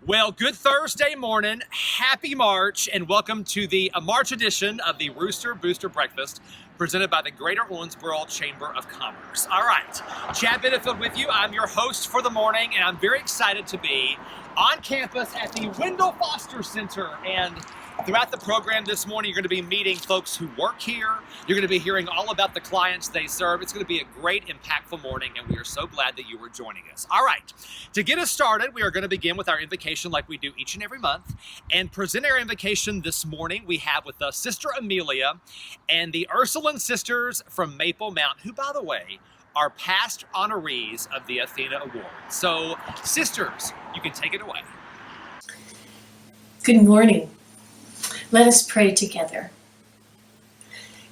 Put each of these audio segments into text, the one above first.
Well, good Thursday morning, happy March, and welcome to the March edition of the Rooster Booster Breakfast presented by the Greater Owensboro Chamber of Commerce. All right, Chad Benefield with you. I'm your host for the morning, and I'm very excited to be on campus at the Wendell Foster Center. And throughout the program this morning, you're going to be meeting folks who work here. You're going to be hearing all about the clients they serve. It's going to be a great, impactful morning, and we are so glad that you were joining us. All right, to get us started, we are going to begin with our invocation like we do each and every month. And present our invocation this morning, we have with us Sister Amelia and the Ursuline Sisters from Maple Mount, who, by the way, are past honorees of the Athena Award. So, sisters, you can take it away. Good morning. Let us pray together.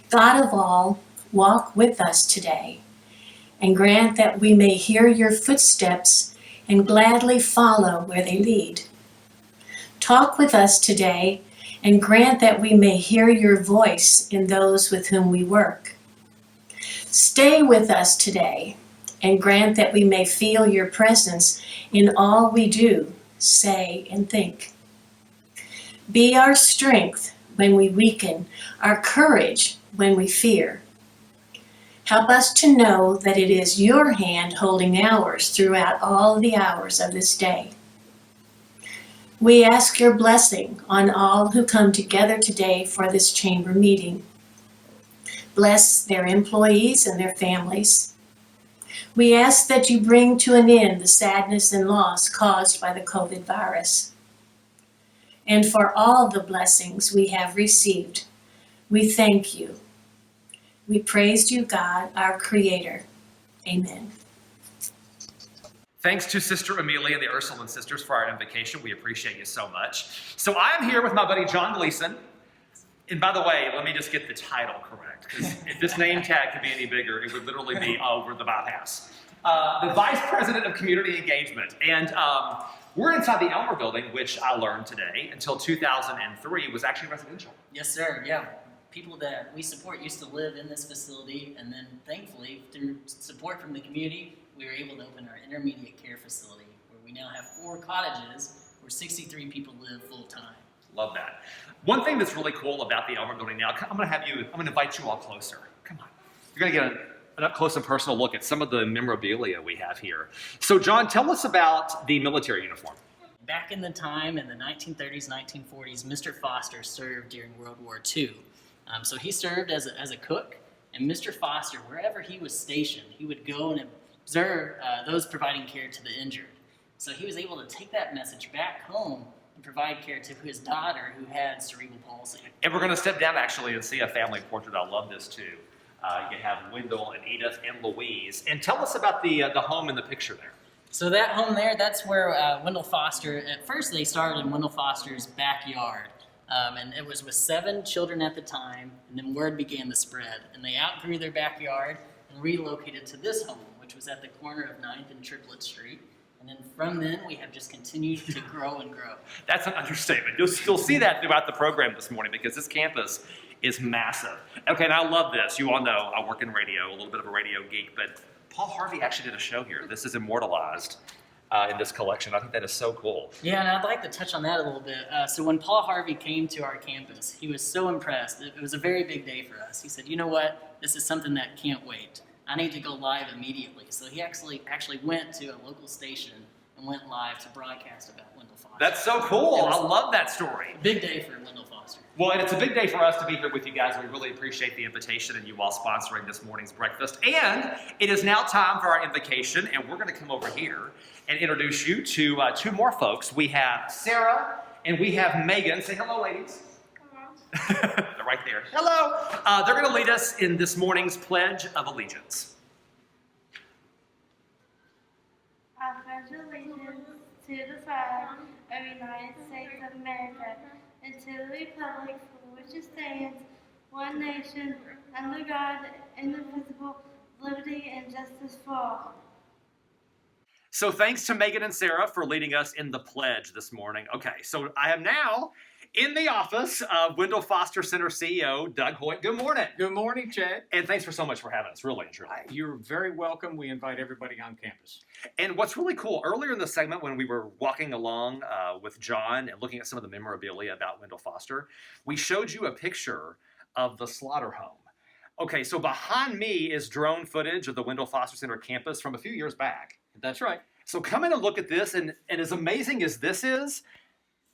God of all, walk with us today and grant that we may hear your footsteps and gladly follow where they lead. Talk with us today and grant that we may hear your voice in those with whom we work. Stay with us today and grant that we may feel your presence in all we do, say, and think. Be our strength when we weaken, our courage when we fear. Help us to know that it is your hand holding ours throughout all the hours of this day. We ask your blessing on all who come together today for this chamber meeting. Bless their employees and their families. We ask that you bring to an end the sadness and loss caused by the COVID virus. And for all the blessings we have received, we thank you. We praise you, God, our Creator. Amen. Thanks to Sister Amelia and the Ursuline Sisters for our invocation. We appreciate you so much. So I'm here with my buddy John Gleason. And by the way, let me just get the title correct, because if this name tag could be any bigger, it would literally be over the bypass. The Vice President of Community Engagement. And we're inside the Elmer building, which I learned today, until 2003 was actually residential. Yes, sir. Yeah. People that we support used to live in this facility, and then thankfully, through support from the community, we were able to open our intermediate care facility, where we now have 4 cottages where 63 people live full time. Love that. One thing that's really cool about the Elmer building now, I'm going to invite you all closer. Come on. You're going to get an up close and personal look at some of the memorabilia we have here. So John, tell us about the military uniform. Back in the time, in the 1930s, 1940s, Mr. Foster served during World War II. So he served as a cook, and Mr. Foster, wherever he was stationed, he would go and observe those providing care to the injured. So he was able to take that message back home and provide care to his daughter who had cerebral palsy. And we're going to step down actually and see a family portrait. I love this too. You have Wendell and Edith and Louise. And tell us about the home in the picture there. So that home there, that's where Wendell Foster, at first they started in Wendell Foster's backyard. And it was with 7 children at the time, and then word began to spread. And they outgrew their backyard and relocated to this home, which was at the corner of 9th and Triplet Street. And then from then, we have just continued to grow and grow. That's an understatement. You'll see that throughout the program this morning, because this campus is massive. Okay, and I love this. You all know I work in radio, a little bit of a radio geek, but Paul Harvey actually did a show here. This is immortalized in this collection. I think that is so cool. Yeah, and I'd like to touch on that a little bit. So when Paul Harvey came to our campus, he was so impressed. It was a very big day for us. He said, you know what? This is something that can't wait. I need to go live immediately. So he actually went to a local station and went live to broadcast about Wendell Foster. That's so cool. I love that story. Big day for Wendell Foster. Well, and it's a big day for us to be here with you guys. We really appreciate the invitation and you all sponsoring this morning's breakfast. And it is now time for our invocation, and we're going to come over here and introduce you to 2 more folks. We have Sarah and we have Megan. Say hello, ladies. They're right there. Hello. They're going to lead us in this morning's Pledge of Allegiance. I pledge allegiance to the flag of the United States of America and to the republic for which it stands, one nation, under God, indivisible, liberty and justice for all. So thanks to Megan and Sarah for leading us in the pledge this morning. Okay, so I am now In the office of Wendell Foster Center CEO, Doug Hoyt. Good morning. Good morning, Chad. And thanks for so much for having us, really and truly. You're very welcome. We invite everybody on campus. And what's really cool, earlier in the segment when we were walking along with John and looking at some of the memorabilia about Wendell Foster, we showed you a picture of the slaughter home. Okay, so behind me is drone footage of the Wendell Foster Center campus from a few years back. That's right. So come in and look at this, and as amazing as this is,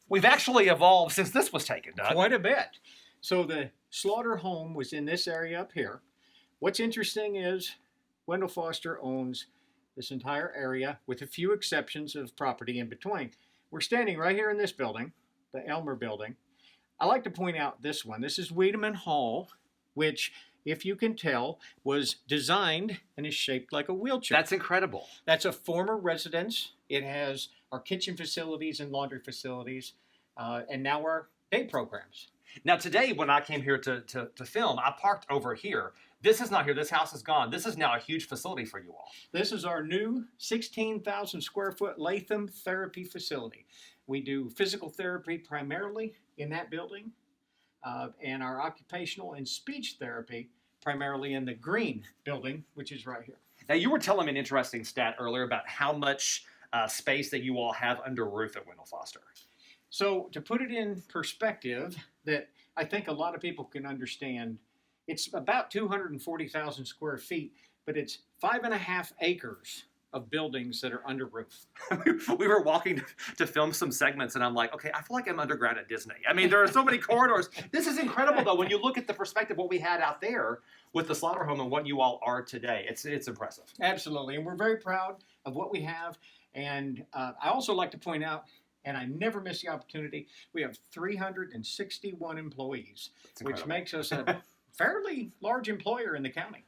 we've actually evolved since this was taken, Doug. Quite a bit. So the slaughter home was in this area up here. What's interesting is Wendell Foster owns this entire area with a few exceptions of property in between. We're standing right here in this building, the Elmer building. I like to point out this one. This is Wiedemann Hall, which, if you can tell, was designed and is shaped like a wheelchair. That's incredible. That's a former residence. It has our kitchen facilities and laundry facilities, and now our day programs. Now today, when I came here to film, I parked over here. This is not here. This house is gone. This is now a huge facility for you all. This is our new 16,000 square foot Latham therapy facility. We do physical therapy primarily in that building, and our occupational and speech therapy primarily in the green building, which is right here. Now, you were telling me an interesting stat earlier about how much space that you all have under roof at Wendell Foster. So to put it in perspective that I think a lot of people can understand, it's about 240,000 square feet, but it's 5.5 acres of buildings that are under roof. We were walking to film some segments, and I'm like, okay, I feel like I'm underground at Disney. I mean, there are so many corridors. This is incredible, though, when you look at the perspective of what we had out there with the slaughter home and what you all are today. It's impressive. Absolutely, and we're very proud of what we have. And I also like to point out, and I never miss the opportunity, we have 361 employees, which makes us a fairly large employer in the county.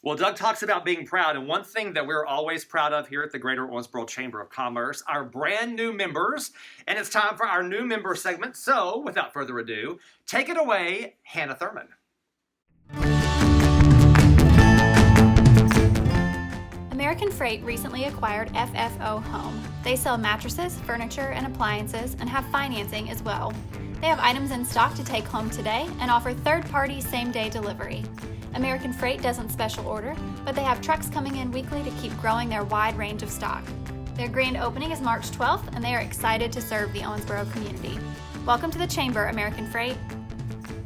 Well, Doug talks about being proud, and one thing that we're always proud of here at the Greater Owensboro Chamber of Commerce, our brand new members, and it's time for our new member segment. So, without further ado, take it away, Hannah Thurman. American Freight recently acquired FFO Home. They sell mattresses, furniture, and appliances, and have financing as well. They have items in stock to take home today and offer third-party same-day delivery. American Freight doesn't special order, but they have trucks coming in weekly to keep growing their wide range of stock. Their grand opening is March 12th, and they are excited to serve the Owensboro community. Welcome to the Chamber, American Freight.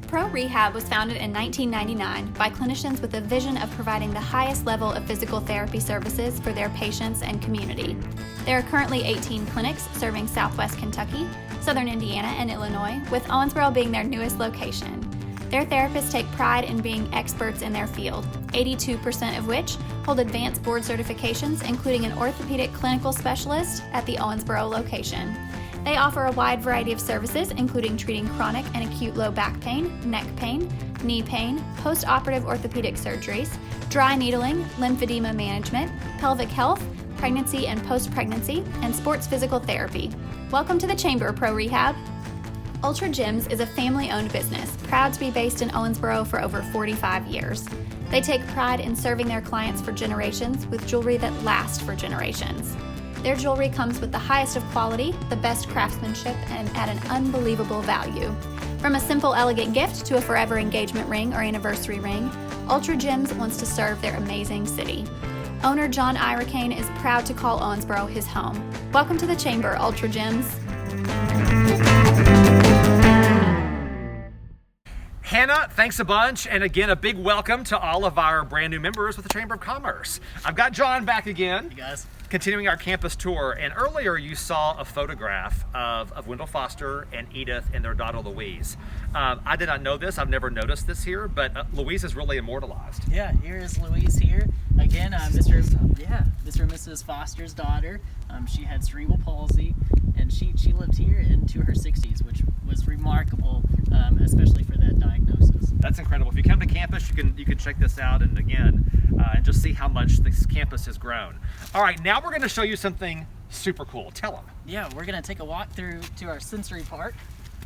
Pro Rehab was founded in 1999 by clinicians with a vision of providing the highest level of physical therapy services for their patients and community. There are currently 18 clinics serving Southwest Kentucky, Southern Indiana, and Illinois, with Owensboro being their newest location. Their therapists take pride in being experts in their field, 82% of which hold advanced board certifications, including an orthopedic clinical specialist at the Owensboro location. They offer a wide variety of services, including treating chronic and acute low back pain, neck pain, knee pain, post-operative orthopedic surgeries, dry needling, lymphedema management, pelvic health, pregnancy and post-pregnancy, and sports physical therapy. Welcome to the Chamber, Pro Rehab. Ultra Gyms is a family-owned business, proud to be based in Owensboro for over 45 years. They take pride in serving their clients for generations with jewelry that lasts for generations. Their jewelry comes with the highest of quality, the best craftsmanship, and at an unbelievable value. From a simple, elegant gift to a forever engagement ring or anniversary ring, Ultra Gyms wants to serve their amazing city. Owner John Iracane is proud to call Owensboro his home. Welcome to the Chamber, Ultra Gyms. Hannah, thanks a bunch. And again, a big welcome to all of our brand new members with the Chamber of Commerce. I've got John back again. Hey guys. Continuing our campus tour, and earlier you saw a photograph of Wendell Foster and Edith and their daughter Louise. I did not know this, I've never noticed this here, but Louise is really immortalized. Yeah, here is Louise here. Again, Mr. and Mrs. Foster's daughter. She had cerebral palsy, and she lived here into her 60s, which was remarkable, especially for that diagnosis. That's incredible. If you come to campus, you can check this out, and again, and just see how much this campus has grown. All right, now we're going to show you something super cool. Tell them. Yeah, we're going to take a walk through to our sensory park.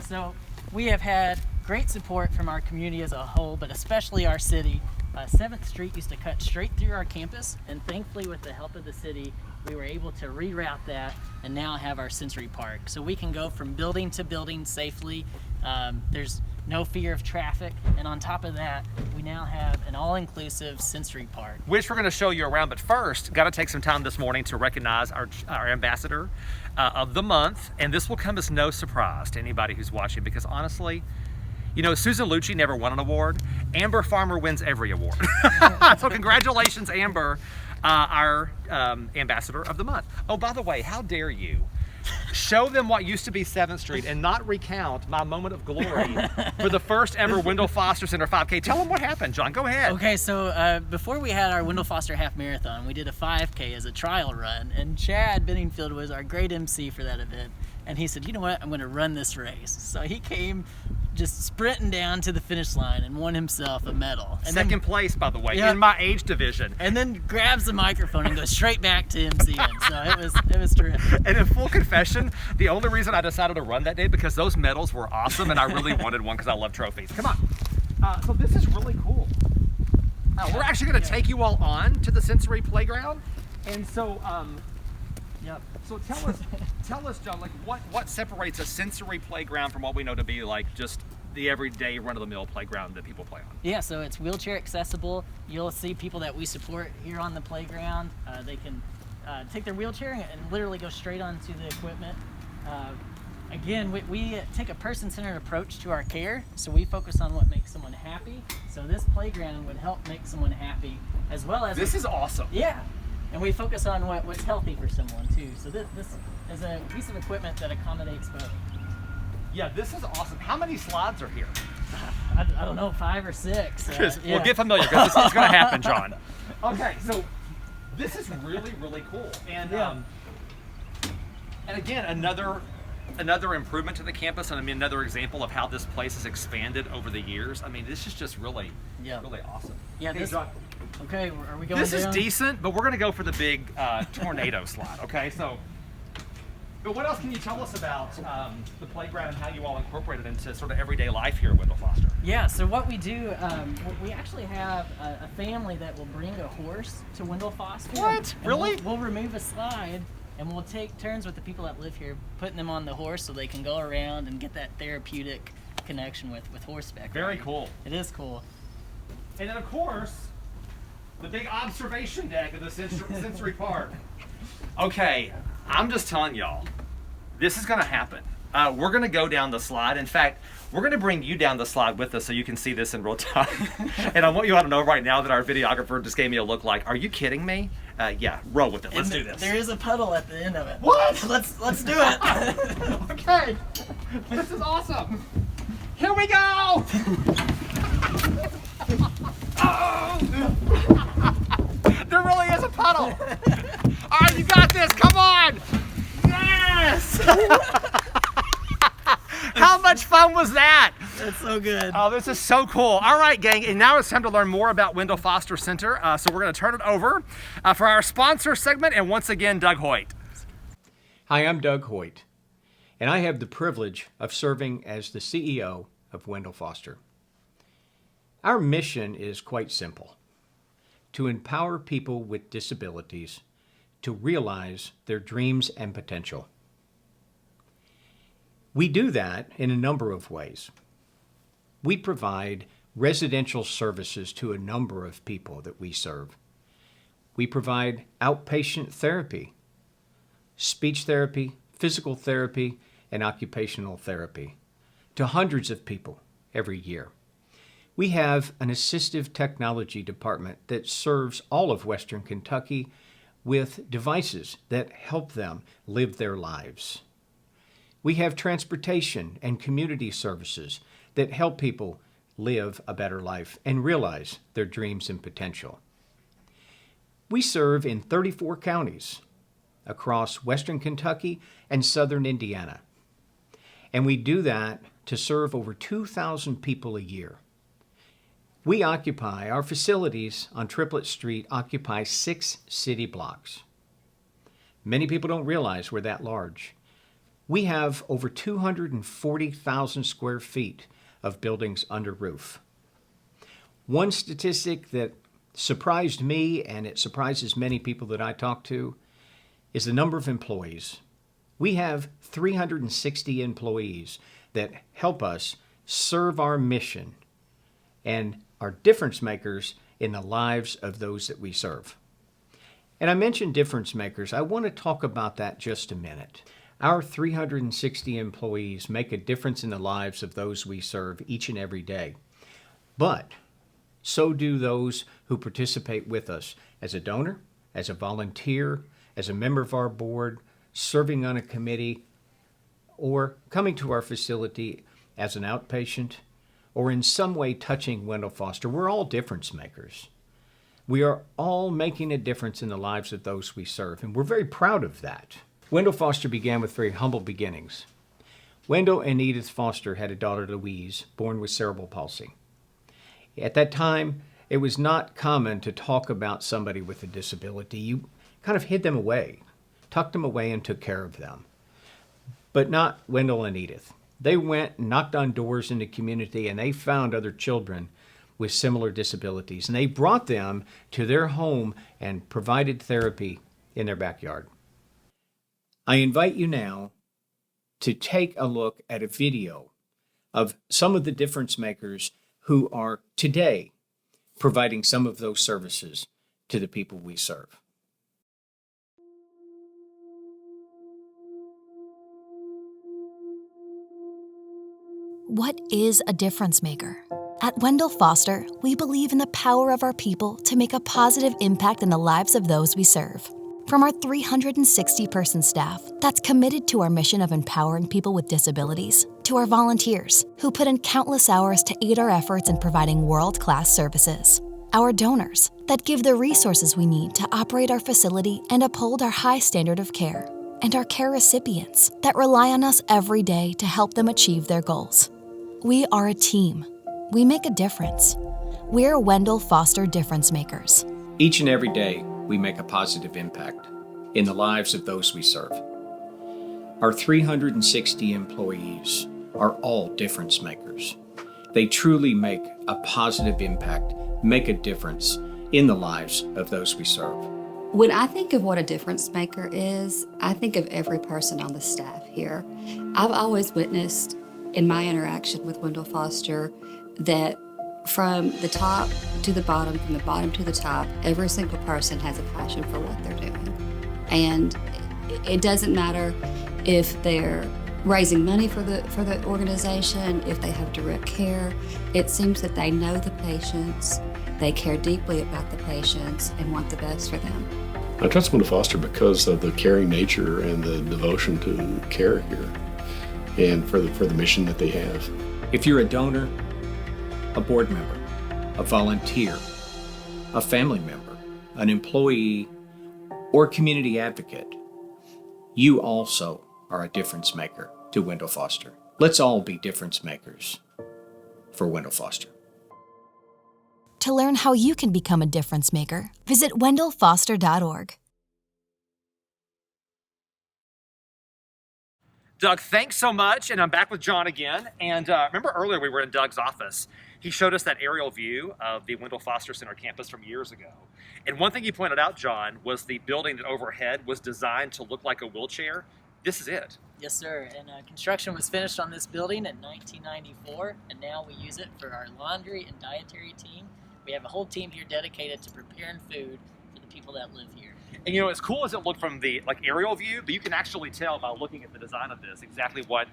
So we have had great support from our community as a whole, but especially our city. 7th Street used to cut straight through our campus, and thankfully with the help of the city, we were able to reroute that and now have our sensory park. So we can go from building to building safely. There's no fear of traffic, and on top of that, we now have an all-inclusive sensory park. Which we're going to show you around, but first, got to take some time this morning to recognize our ambassador of the month, and this will come as no surprise to anybody who's watching, because honestly, you know, Susan Lucci never won an award. Amber Farmer wins every award. So congratulations, Amber, our ambassador of the month. Oh, by the way, how dare you show them what used to be 7th Street and not recount my moment of glory for the first ever Wendell Foster Center 5K. Tell them what happened, John. Go ahead. Okay, so before we had our Wendell Foster Half Marathon, we did a 5K as a trial run, and Chad Benningfield was our great MC for that event. And he said, you know what, I'm going to run this race. So he came just sprinting down to the finish line and won himself a medal. And Second place, by the way, Yep. in my age division. And then grabs the microphone and goes straight back to MCing. So it was terrific. And in full confession, the only reason I decided to run that day because those medals were awesome and I really wanted one because I love trophies. Come on. So this is really cool. We're actually going to take you all on to the sensory playground. And so, Yep. so tell us, John, like what separates a sensory playground from what we know to be like just the everyday run-of-the-mill playground that people play on? Yeah, so it's wheelchair accessible. You'll see people that we support here on the playground. They can take their wheelchair and literally go straight onto the equipment. Again, we take a person-centered approach to our care, so we focus on what makes someone happy. So this playground would help make someone happy, as well as... This is awesome. Yeah, and we focus on what's healthy for someone too. So this is a piece of equipment that accommodates both. Yeah, this is awesome. How many slides are here? I don't know, 5 or 6. Well, Yeah. get familiar because it's going to happen, John. Okay, so this is really, really cool. And and again, another improvement to the campus, and I mean another example of how this place has expanded over the years. I mean, this is just really, really awesome. Yeah, Hey, this. John, Okay, are we going this down? is decent, but we're going to go for the big tornado slide. Okay, so. But what else can you tell us about the playground and how you all incorporate it into sort of everyday life here at Wendell Foster? Yeah, so what we do, we actually have a family that will bring a horse to Wendell Foster. What? And Really? We'll remove a slide, and we'll take turns with the people that live here, putting them on the horse so they can go around and get that therapeutic connection with horseback. Very riding. cool. It is cool. And then, of course, the big observation deck of the sensory park. Okay, I'm just telling y'all, this is going to happen. We're going to go down the slide. In fact, we're going to bring you down the slide with us so you can see this in real time. And I want you all to know right now that our videographer just gave me a look like, are you kidding me? Yeah, roll with it. Let's do this. There is a puddle at the end of it. What? Let's do it. Okay, this is awesome. Here we go. Oh! There really is a puddle. All right, you got this. Come on. Yes. How much fun was that? That's so good. Oh, this is so cool. All right, gang, and now it's time to learn more about Wendell Foster Center. So we're going to turn it over for our sponsor segment, and once again, Doug Hoyt. Hi, I'm Doug Hoyt, and I have the privilege of serving as the CEO of Wendell Foster. Our mission is quite simple: to empower people with disabilities to realize their dreams and potential. We do that in a number of ways. We provide residential services to a number of people that we serve. We provide outpatient therapy, speech therapy, physical therapy, and occupational therapy to hundreds of people every year. We have an assistive technology department that serves all of Western Kentucky with devices that help them live their lives. We have transportation and community services that help people live a better life and realize their dreams and potential. We serve in 34 counties across Western Kentucky and Southern Indiana. And we do that to serve over 2,000 people a year. Our facilities on Triplet Street occupy 6 city blocks. Many people don't realize we're that large. We have over 240,000 square feet of buildings under roof. One statistic that surprised me, and it surprises many people that I talk to, is the number of employees. We have 360 employees that help us serve our mission and are difference makers in the lives of those that we serve. And I mentioned difference makers. I want to talk about that just a minute. Our 360 employees make a difference in the lives of those we serve each and every day. But so do those who participate with us as a donor, as a volunteer, as a member of our board, serving on a committee, or coming to our facility as an outpatient, or in some way touching Wendell Foster. We're all difference makers. We are all making a difference in the lives of those we serve, and we're very proud of that. Wendell Foster began with very humble beginnings. Wendell and Edith Foster had a daughter, Louise, born with cerebral palsy. At that time, it was not common to talk about somebody with a disability. You kind of hid them away, tucked them away, and took care of them. But not Wendell and Edith. They went and knocked on doors in the community, and they found other children with similar disabilities, and they brought them to their home and provided therapy in their backyard. I invite you now to take a look at a video of some of the difference makers who are today providing some of those services to the people we serve. What is a difference maker? At Wendell Foster, we believe in the power of our people to make a positive impact in the lives of those we serve. From our 360-person staff that's committed to our mission of empowering people with disabilities, to our volunteers who put in countless hours to aid our efforts in providing world-class services, our donors that give the resources we need to operate our facility and uphold our high standard of care, and our care recipients that rely on us every day to help them achieve their goals. We are a team. We make a difference. We're Wendell Foster Difference Makers. Each and every day, we make a positive impact in the lives of those we serve. Our 360 employees are all difference makers. They truly make a positive impact, make a difference in the lives of those we serve. When I think of what a difference maker is, I think of every person on the staff here. I've always witnessed in my interaction with Wendell Foster that from the top to the bottom, from the bottom to the top, every single person has a passion for what they're doing. And it doesn't matter if they're raising money for the organization, if they have direct care. It seems that they know the patients, they care deeply about the patients, and want the best for them. I trust Wendell Foster because of the caring nature and the devotion to care here, and for the mission that they have. If you're a donor, a board member, a volunteer, a family member, an employee, or community advocate, you also are a difference maker to Wendell Foster. Let's all be difference makers for Wendell Foster. To learn how you can become a difference maker, visit wendellfoster.org. Doug, thanks so much. And I'm back with John again. And remember earlier we were in Doug's office. He showed us that aerial view of the Wendell Foster Center campus from years ago. And one thing he pointed out, John, was the building that overhead was designed to look like a wheelchair. This is it. Yes, sir. And construction was finished on this building in 1994, and now we use it for our laundry and dietary team. We have a whole team here dedicated to preparing food for the people that live here. And you know, as cool as it looked from the aerial view, but you can actually tell by looking at the design of this exactly what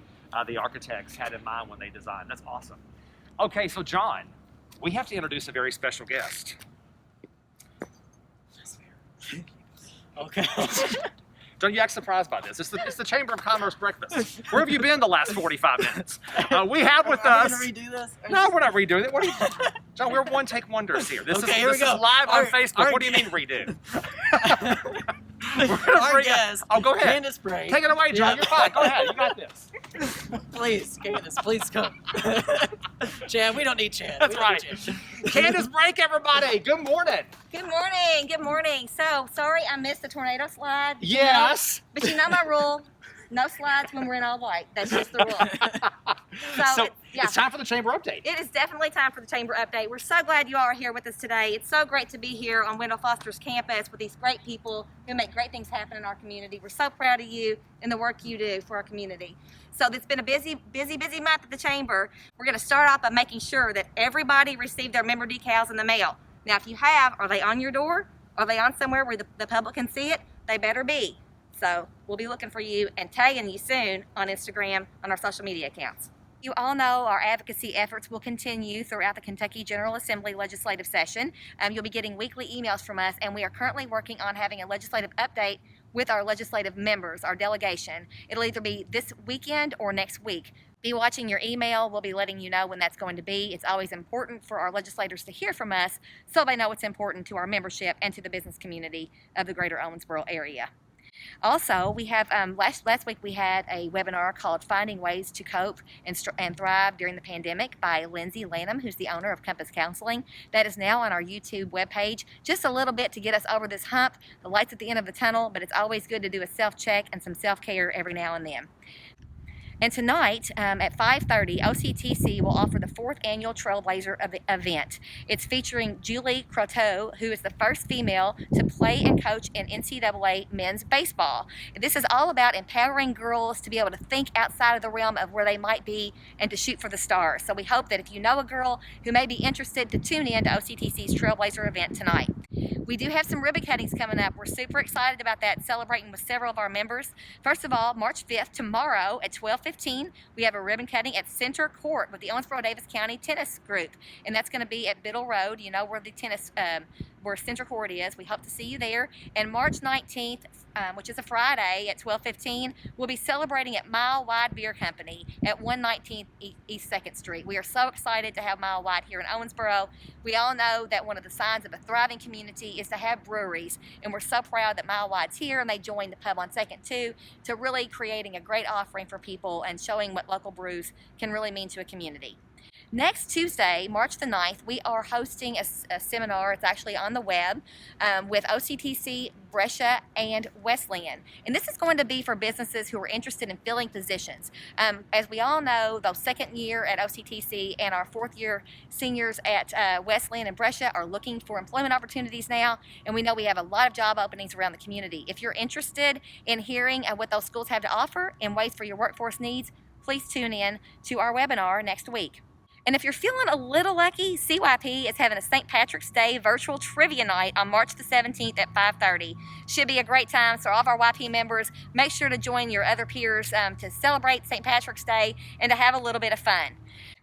the architects had in mind when they designed. That's awesome. Okay, so John, we have to introduce a very special guest. Okay. Don't you act surprised by this? It's the Chamber of Commerce breakfast. Where have you been the last 45 minutes? We have with us... Are we going to redo this? No, we're not redoing it. What are you... John, we're one take wonders here. This Okay, here we is go. live on Facebook. Our What do you mean redo? Our guest, Oh, go ahead. Candace Bray. Take it away, John. Yeah. You're fine. Go ahead. You got this. Please, Candace, please come. Chad, we don't need Chad. That's We don't right. need Chad. Candace Break, everybody. Good morning. Good morning. Good morning. So sorry I missed the tornado slide. But Yes. but you know my rule. No slides when we're in all white. That's just the rule. So, It's time for the chamber update. It is definitely time for the chamber update. We're so glad you all are here with us today. It's so great to be here on Wendell Foster's campus with these great people who make great things happen in our community. We're so proud of you and the work you do for our community. So it's been a busy month at the chamber. We're going to start off by making sure that everybody received their member decals in the mail. Now, if you have, are they on your door? Are they on somewhere where the public can see it? They better be. So we'll be looking for you and tagging you soon on Instagram on our social media accounts. You all know our advocacy efforts will continue throughout the Kentucky General Assembly legislative session. You'll be getting weekly emails from us, and we are currently working on having a legislative update with our legislative members, our delegation. It'll either be this weekend or next week. Be watching your email. We'll be letting you know when that's going to be. It's always important for our legislators to hear from us so they know what's important to our membership and to the business community of the greater Owensboro area. Also, we have last week we had a webinar called Finding Ways to Cope and Thrive During the Pandemic by Lindsay Lanham, who's the owner of Compass Counseling. That is now on our YouTube webpage. Just a little bit to get us over this hump. The light's at the end of the tunnel, but it's always good to do a self-check and some self-care every now and then. And tonight at 5:30, OCTC will offer the 4th annual Trailblazer event. It's featuring Julie Croteau, who is the first female to play and coach in NCAA men's baseball. This is all about empowering girls to be able to think outside of the realm of where they might be and to shoot for the stars. So we hope that if you know a girl who may be interested, to tune in to OCTC's Trailblazer event tonight. We do have some ribbon cuttings coming up. We're super excited about that, celebrating with several of our members. First of all, March 5th, tomorrow at 12:15, we have a ribbon cutting at Center Court with the Owensboro-Davis County Tennis Group. And that's going to be at Biddle Road, you know where the tennis, where Center Court is. We hope to see you there. And March 19th, which is a Friday at 12:15, we'll be celebrating at Mile Wide Beer Company at 119 East 2nd Street. We are so excited to have Mile Wide here in Owensboro. We all know that one of the signs of a thriving community is to have breweries, and we're so proud that Mile Wide's here, and they joined the pub on 2nd too, to really creating a great offering for people and showing what local brews can really mean to a community. Next Tuesday, March the 9th, we are hosting a seminar. It's actually on the web with OCTC, Brescia, and Wesleyan. And this is going to be for businesses who are interested in filling positions. As we all know, those second year at OCTC and our 4th year seniors at Wesleyan and Brescia are looking for employment opportunities now. And we know we have a lot of job openings around the community. If you're interested in hearing what those schools have to offer and ways for your workforce needs, please tune in to our webinar next week. And if you're feeling a little lucky, CYP is having a St. Patrick's Day virtual trivia night on March the 17th at 5:30. Should be a great time, so all of our YP members, make sure to join your other peers to celebrate St. Patrick's Day and to have a little bit of fun.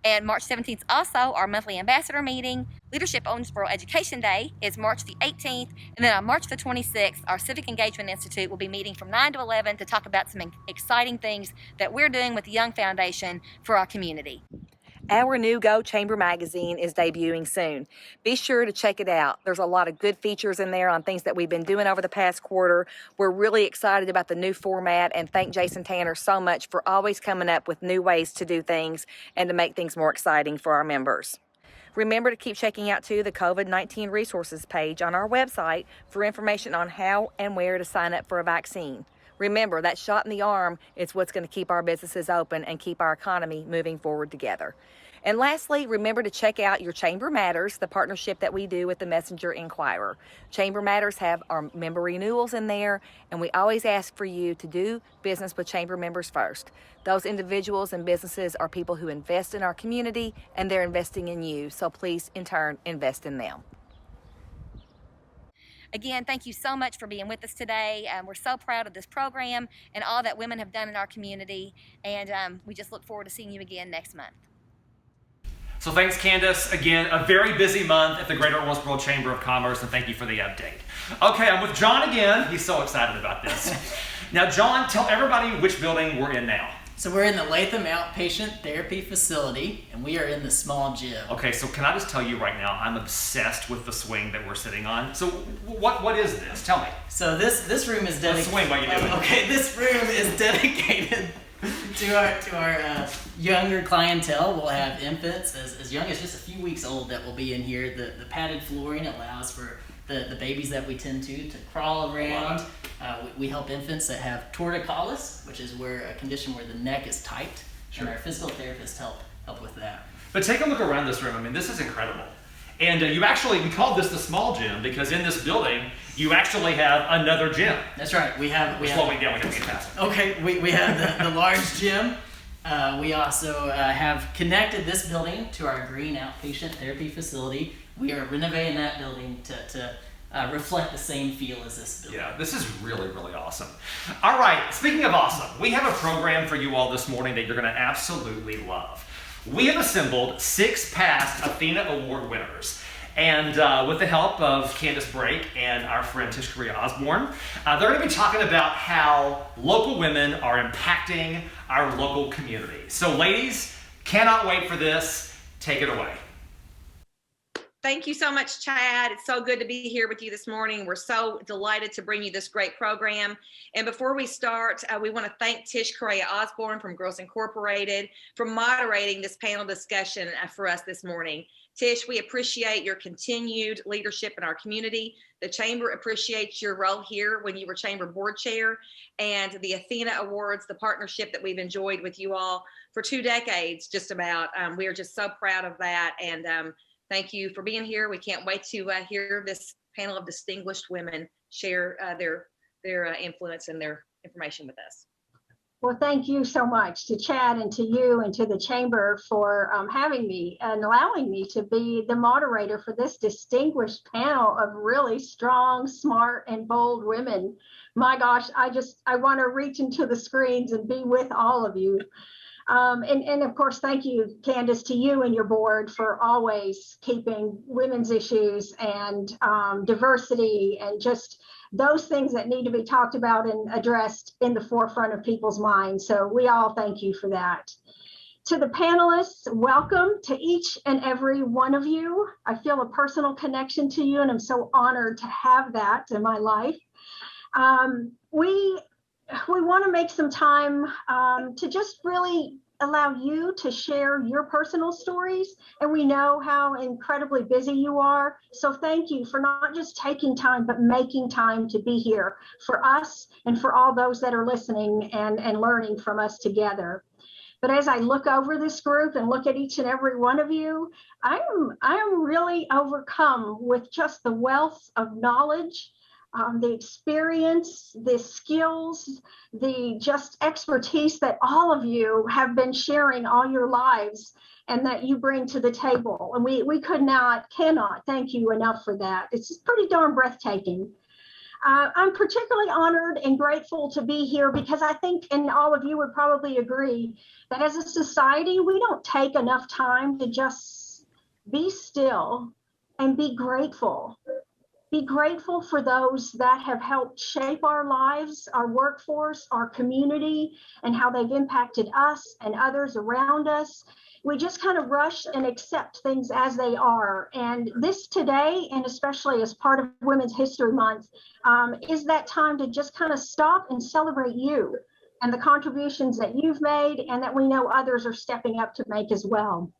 And March 17th is also our monthly ambassador meeting. Leadership Owensboro Education Day is March the 18th. And then on March the 26th, our Civic Engagement Institute will be meeting from 9 to 11 to talk about some exciting things that we're doing with the Young Foundation for our community. Our new Go Chamber magazine is debuting soon. Be sure to check it out. There's a lot of good features in there on things that we've been doing over the past quarter. We're really excited about the new format and thank Jason Tanner so much for always coming up with new ways to do things and to make things more exciting for our members. Remember to keep checking out too the COVID-19 resources page on our website for information on how and where to sign up for a vaccine. Remember, that shot in the arm is what's going to keep our businesses open and keep our economy moving forward together. And lastly, remember to check out your Chamber Matters, the partnership that we do with the Messenger Inquirer. Chamber Matters have our member renewals in there, and we always ask for you to do business with Chamber members first. Those individuals and businesses are people who invest in our community, and they're investing in you, so please, in turn, invest in them. Again, thank you so much for being with us today. We're so proud of this program and all that women have done in our community, and we just look forward to seeing you again next month. So thanks, Candace. Again, a very busy month at the Greater Owensboro Chamber of Commerce, and thank you for the update. Okay, I'm with John again. He's so excited about this. Now, John, tell everybody which building we're in now. So we're in the Latham Outpatient Therapy Facility, and we are in the small gym. Okay, so can I just tell you right now, I'm obsessed with the swing that we're sitting on. So what is this? Tell me. So this room is dedicated. The swing, what you doing? Okay, this room is dedicated to our younger clientele. We'll have infants as young as just a few weeks old that will be in here. The padded flooring allows for the babies that we tend to crawl around. We help infants that have torticollis, which is a condition where the neck is tight and our physical therapists help with that. But take a look around this room. I mean, this is incredible. And we called this the small gym because in this building, you actually have another gym. That's right. We have slowing down, we have to get faster. Okay, we have the large gym. We also have connected this building to our green outpatient therapy facility. We are renovating that building to reflect the same feel as this building. Yeah, this is really, really awesome. All right, speaking of awesome, we have a program for you all this morning that you're going to absolutely love. We have assembled 6 past Athena Award winners. And with the help of Candace Brake and our friend Tish Korea Osborne, they're going to be talking about how local women are impacting our local community. So ladies, cannot wait for this. Take it away. Thank you so much, Chad. It's so good to be here with you this morning. We're so delighted to bring you this great program. And before we start, we want to thank Tish Korea Osborne from Girls Incorporated for moderating this panel discussion for us this morning. Tish, we appreciate your continued leadership in our community. The Chamber appreciates your role here when you were Chamber Board Chair, and the Athena Awards, the partnership that we've enjoyed with you all for 2 decades, just about. We are just so proud of that, and thank you for being here. We can't wait to hear this panel of distinguished women share their influence and their information with us. Well, thank you so much to Chad and to you and to the Chamber for having me and allowing me to be the moderator for this distinguished panel of really strong, smart, and bold women. My gosh, I want to reach into the screens and be with all of you. And of course, thank you, Candace, to you and your board for always keeping women's issues and diversity and just those things that need to be talked about and addressed in the forefront of people's minds. So we all thank you for that. To the panelists, welcome to each and every one of you. I feel a personal connection to you, and I'm so honored to have that in my life. We want to make some time to just really allow you to share your personal stories. And we know how incredibly busy you are. So thank you for not just taking time, but making time to be here for us and for all those that are listening and learning from us together. But as I look over this group and look at each and every one of you, I am really overcome with just the wealth of knowledge, the experience, the skills, the just expertise that all of you have been sharing all your lives and that you bring to the table. And we cannot thank you enough for that. It's pretty darn breathtaking. I'm particularly honored and grateful to be here because I think, and all of you would probably agree, that as a society, we don't take enough time to just be still and be grateful. Be grateful for those that have helped shape our lives, our workforce, our community, and how they've impacted us and others around us. We just kind of rush and accept things as they are. And this today, and especially as part of Women's History Month, is that time to just kind of stop and celebrate you and the contributions that you've made and that we know others are stepping up to make as well.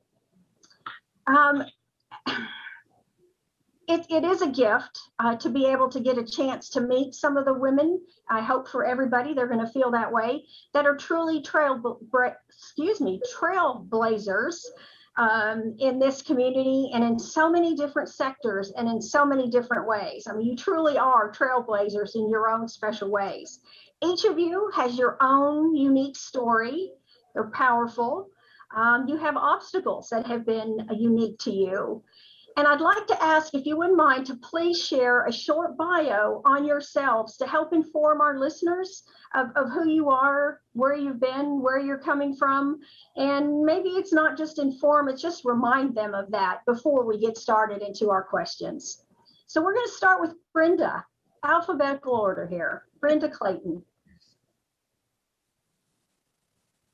It is a gift to be able to get a chance to meet some of the women. I hope for everybody, they're going to feel that way, that are truly trailblazers in this community and in so many different sectors and in so many different ways. I mean, you truly are trailblazers in your own special ways. Each of you has your own unique story. They're powerful. You have obstacles that have been unique to you. And I'd like to ask if you wouldn't mind to please share a short bio on yourselves to help inform our listeners of who you are, where you've been, where you're coming from. And maybe it's not just inform, it's just remind them of that before we get started into our questions. So we're going to start with Brenda, alphabetical order here. Brenda Clayton.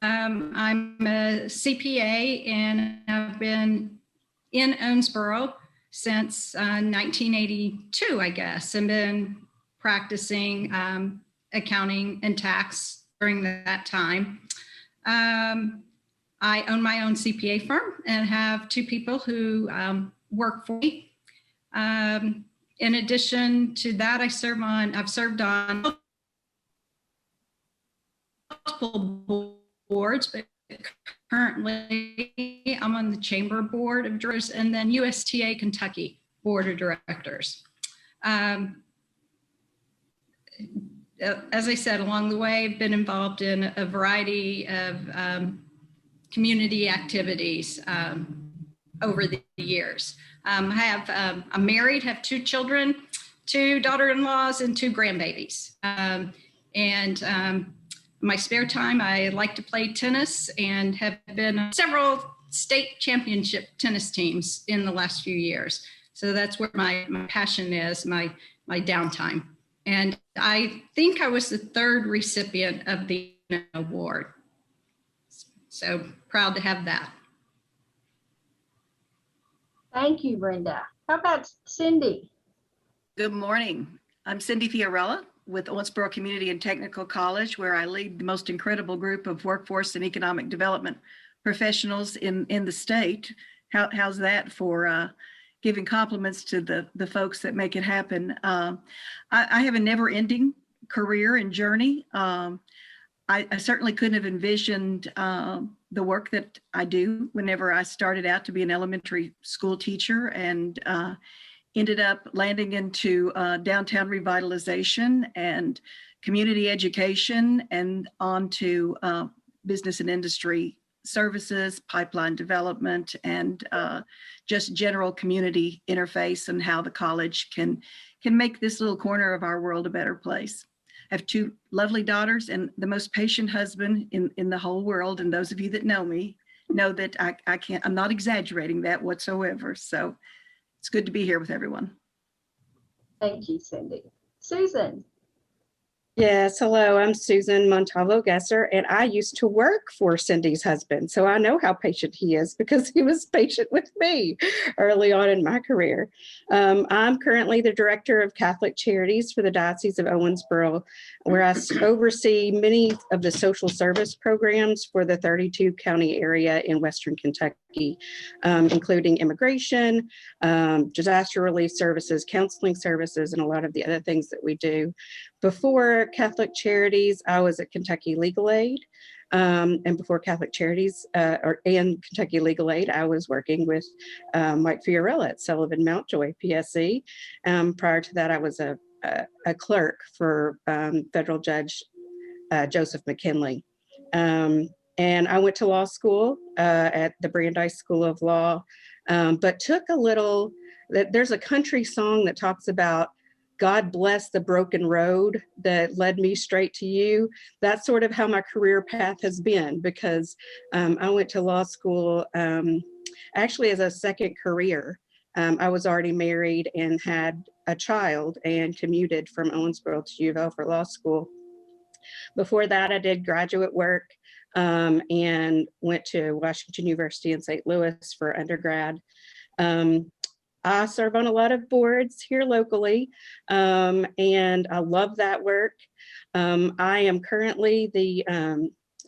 I'm a CPA and I've been in Owensboro since 1982, I guess, and been practicing accounting and tax during that time. I own my own CPA firm and have 2 people who work for me. In addition to that, I've served on multiple boards, but currently, I'm on the Chamber Board of Directors and then USTA Kentucky Board of Directors. As I said, along the way, I've been involved in a variety of community activities over the years. I'm married, have 2 children, 2 daughter-in-laws, and 2 grandbabies. My spare time, I like to play tennis and have been on several state championship tennis teams in the last few years. So that's where my passion is, my downtime. And I think I was the 3rd recipient of the award. So proud to have that. Thank you, Brenda. How about Cindy? Good morning. I'm Cindy Fiorella with Owensboro Community and Technical College, where I lead the most incredible group of workforce and economic development professionals in the state. How's that for giving compliments to the folks that make it happen? I have a never-ending career and journey. I certainly couldn't have envisioned the work that I do whenever I started out to be an elementary school teacher, and ended up landing into downtown revitalization and community education, and on to business and industry services, pipeline development, and just general community interface, and how the college can make this little corner of our world a better place. I have 2 lovely daughters and the most patient husband in the whole world. And those of you that know me know that I'm not exaggerating that whatsoever. So it's good to be here with everyone. Thank you, Cindy. Susan. Yes, hello, I'm Susan Montalvo-Gesser, and I used to work for Cindy's husband, so I know how patient he is because he was patient with me early on in my career. I'm currently the Director of Catholic Charities for the Diocese of Owensboro, where I oversee many of the social service programs for the 32 county area in Western Kentucky, including immigration, disaster relief services, counseling services, and a lot of the other things that we do. Before Catholic Charities, I was at Kentucky Legal Aid. And before Catholic Charities and Kentucky Legal Aid, I was working with Mike Fiorella at Sullivan Mountjoy PSC. Prior to that, I was a clerk for federal judge Joseph McKinley. And I went to law school at the Brandeis School of Law, but took there's a country song that talks about God bless the broken road that led me straight to you. That's sort of how my career path has been, because I went to law school actually as a second career. I was already married and had a child and commuted from Owensboro to U of L for law school. Before that, I did graduate work and went to Washington University in St. Louis for undergrad. I serve on a lot of boards here locally, and I love that work. I am currently the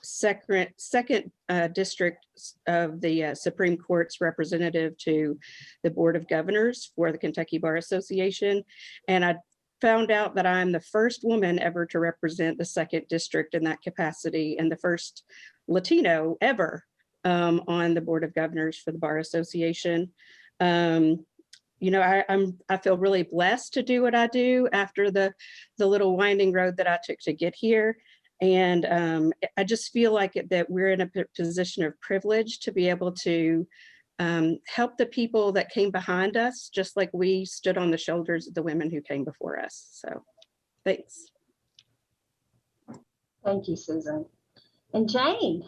second district of the Supreme Court's representative to the Board of Governors for the Kentucky Bar Association, and I found out that I'm the first woman ever to represent the second district in that capacity, and the first Latino ever on the Board of Governors for the Bar Association. You know, I feel really blessed to do what I do after the little winding road that I took to get here. And I just feel like that we're in a position of privilege to be able to help the people that came behind us, just like we stood on the shoulders of the women who came before us. So thanks. Thank you, Susan. And Jane.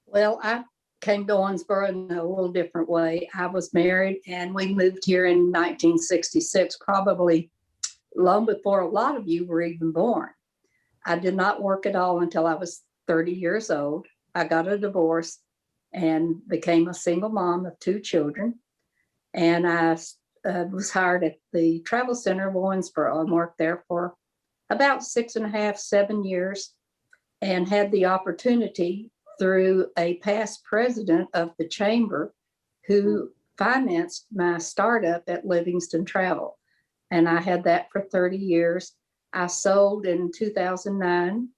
Well, I came to Owensboro in a little different way. I was married and we moved here in 1966, probably long before a lot of you were even born. I did not work at all until I was 30 years old. I got a divorce and became a single mom of 2 children. And I was hired at the Travel Center of Owensboro and worked there for about 6.5, 7 years, and had the opportunity through a past president of the chamber who financed my startup at Livingston Travel. And I had that for 30 years. I sold in 2009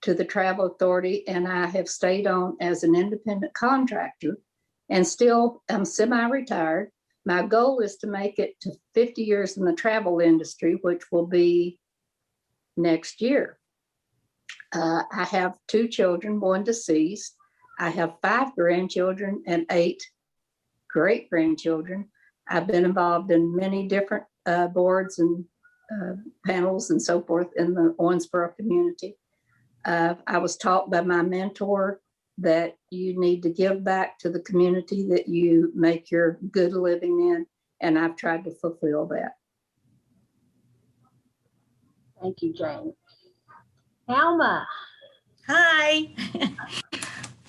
to the travel authority, and I have stayed on as an independent contractor and still am semi-retired. My goal is to make it to 50 years in the travel industry, which will be next year. I have 2 children, 1 deceased. I have 5 grandchildren and 8 great-grandchildren. I've been involved in many different boards and panels and so forth in the Owensboro community. I was taught by my mentor that you need to give back to the community that you make your good living in, and I've tried to fulfill that. Thank you, Jane. Alma. Hi.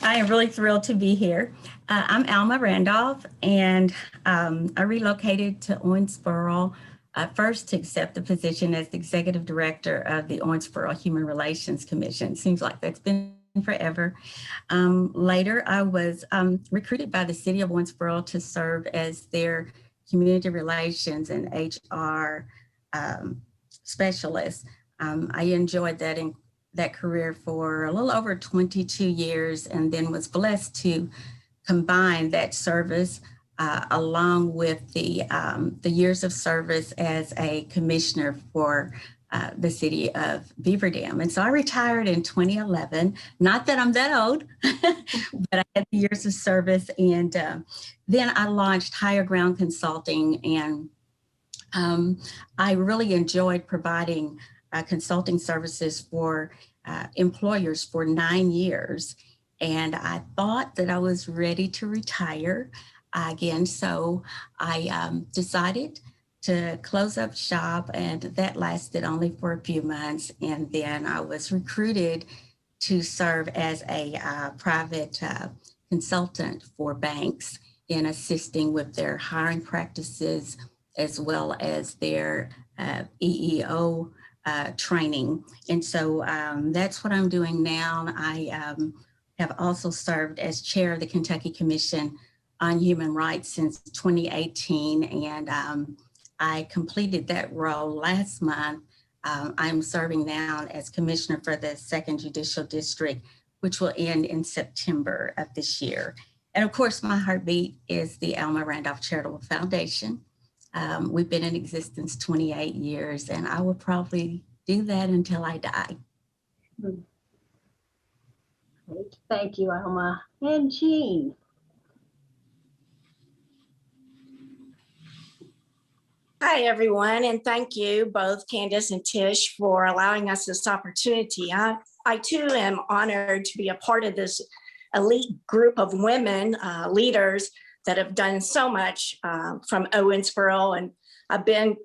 I am really thrilled to be here. I'm Alma Randolph, and I relocated to Owensboro first to accept the position as the Executive Director of the Owensboro Human Relations Commission. Seems like that's been forever. Later, I was recruited by the City of Owensboro to serve as their Community Relations and HR specialist. I enjoyed that career for a little over 22 years, and then was blessed to combine that service along with the years of service as a commissioner for the city of Beaver Dam. And so I retired in 2011. Not that I'm that old, but I had the years of service. And then I launched Higher Ground Consulting, and I really enjoyed providing consulting services for employers for 9 years. And I thought that I was ready to retire again. So I decided to close up shop, and that lasted only for a few months. And then I was recruited to serve as a private consultant for banks in assisting with their hiring practices, as well as their EEO training. And so that's what I'm doing now. I have also served as chair of the Kentucky Commission on Human Rights since 2018, and I completed that role last month. I'm serving now as commissioner for the 2nd Judicial District, which will end in September of this year. And of course, my heartbeat is the Alma Randolph Charitable Foundation. We've been in existence 28 years, and I will probably do that until I die. Thank you, Alma. And Jean. Hi, everyone, and thank you, both Candace and Tish, for allowing us this opportunity. I too am honored to be a part of this elite group of women leaders that have done so much from Owensboro, and I've been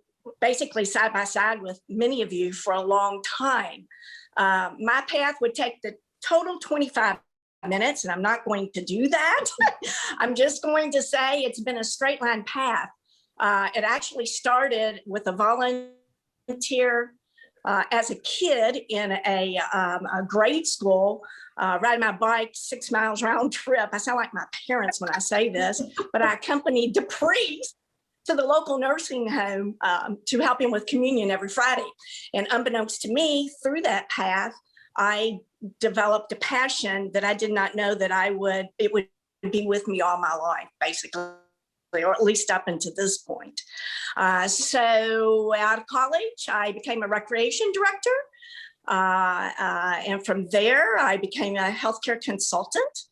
basically side by side with many of you for a long time. My path would take the total 25 minutes, and I'm not going to do that. I'm just going to say it's been a straight line path. It actually started with a volunteer as a kid in a grade school, riding my bike 6 miles round trip. I sound like my parents when I say this, but I accompanied the priest to the local nursing home to help him with communion every Friday. And unbeknownst to me, through that path, I developed a passion that I did not know that it would be with me all my life, basically, or at least up until this point. So out of college, I became a recreation director. And from there, I became a healthcare consultant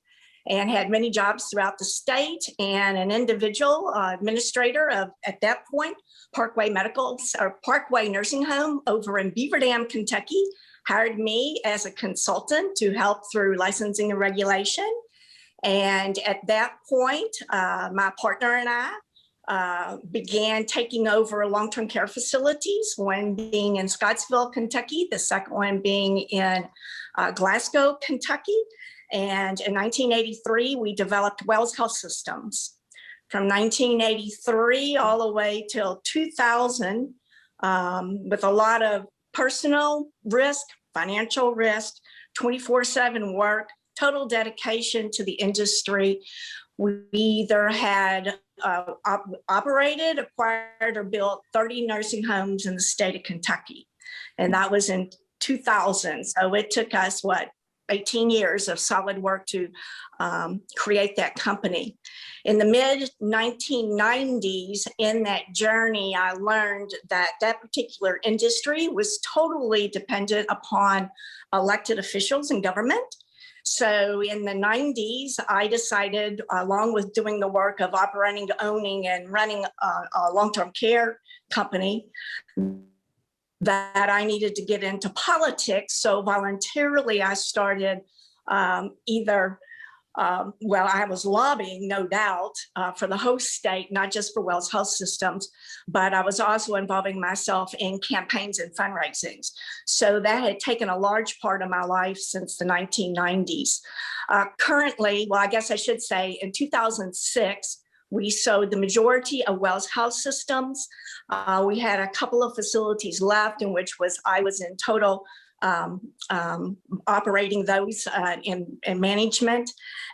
and had many jobs throughout the state, and an individual administrator of, at that point, Parkway Nursing Home over in Beaver Dam, Kentucky, hired me as a consultant to help through licensing and regulation. And at that point, my partner and I began taking over long-term care facilities, one being in Scottsville, Kentucky, the second one being in Glasgow, Kentucky. And in 1983, we developed Wells Health Systems. From 1983 all the way till 2000, with a lot of personal risk, financial risk, 24/7 work, total dedication to the industry. We either had operated, acquired, or built 30 nursing homes in the state of Kentucky. And that was in 2000. So it took us, 18 years of solid work to create that company. In the mid 1990s, in that journey, I learned that that particular industry was totally dependent upon elected officials in government. So in the 90s, I decided, along with doing the work of operating, owning, and running a long-term care company, that I needed to get into politics. So voluntarily, I started I was lobbying, no doubt, for the host state, not just for Wells Health Systems, but I was also involving myself in campaigns and fundraisings. So that had taken a large part of my life since the 1990s. Currently, well, I guess I should say in 2006, we sold the majority of Wells Health Systems. We had a couple of facilities left, in which I was in total operating those in management.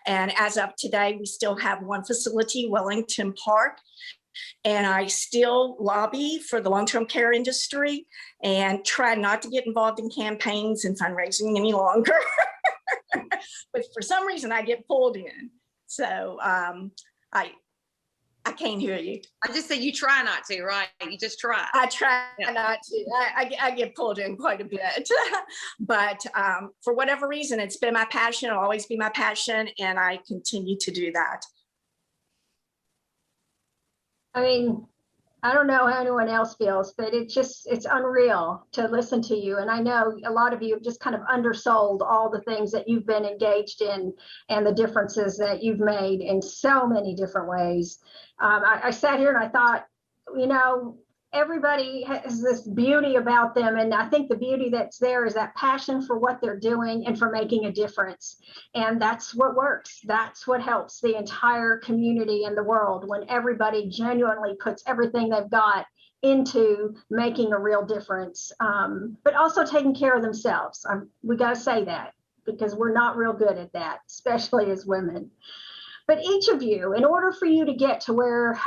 And as of today, we still have one facility, Wellington Park. And I still lobby for the long-term care industry and try not to get involved in campaigns and fundraising any longer. But for some reason, I get pulled in. So I can't hear you. I just said you try not to, right? You just try. I try not to. I get pulled in quite a bit. But for whatever reason, it's been my passion. It'll always be my passion. And I continue to do that. I mean, I don't know how anyone else feels, but it's unreal to listen to you. And I know a lot of you have just kind of undersold all the things that you've been engaged in and the differences that you've made in so many different ways. I sat here and I thought, everybody has this beauty about them. And I think the beauty that's there is that passion for what they're doing and for making a difference. And that's what works. That's what helps the entire community and the world, when everybody genuinely puts everything they've got into making a real difference, but also taking care of themselves. We got to say that, because we're not real good at that, especially as women. But each of you, in order for you to get to where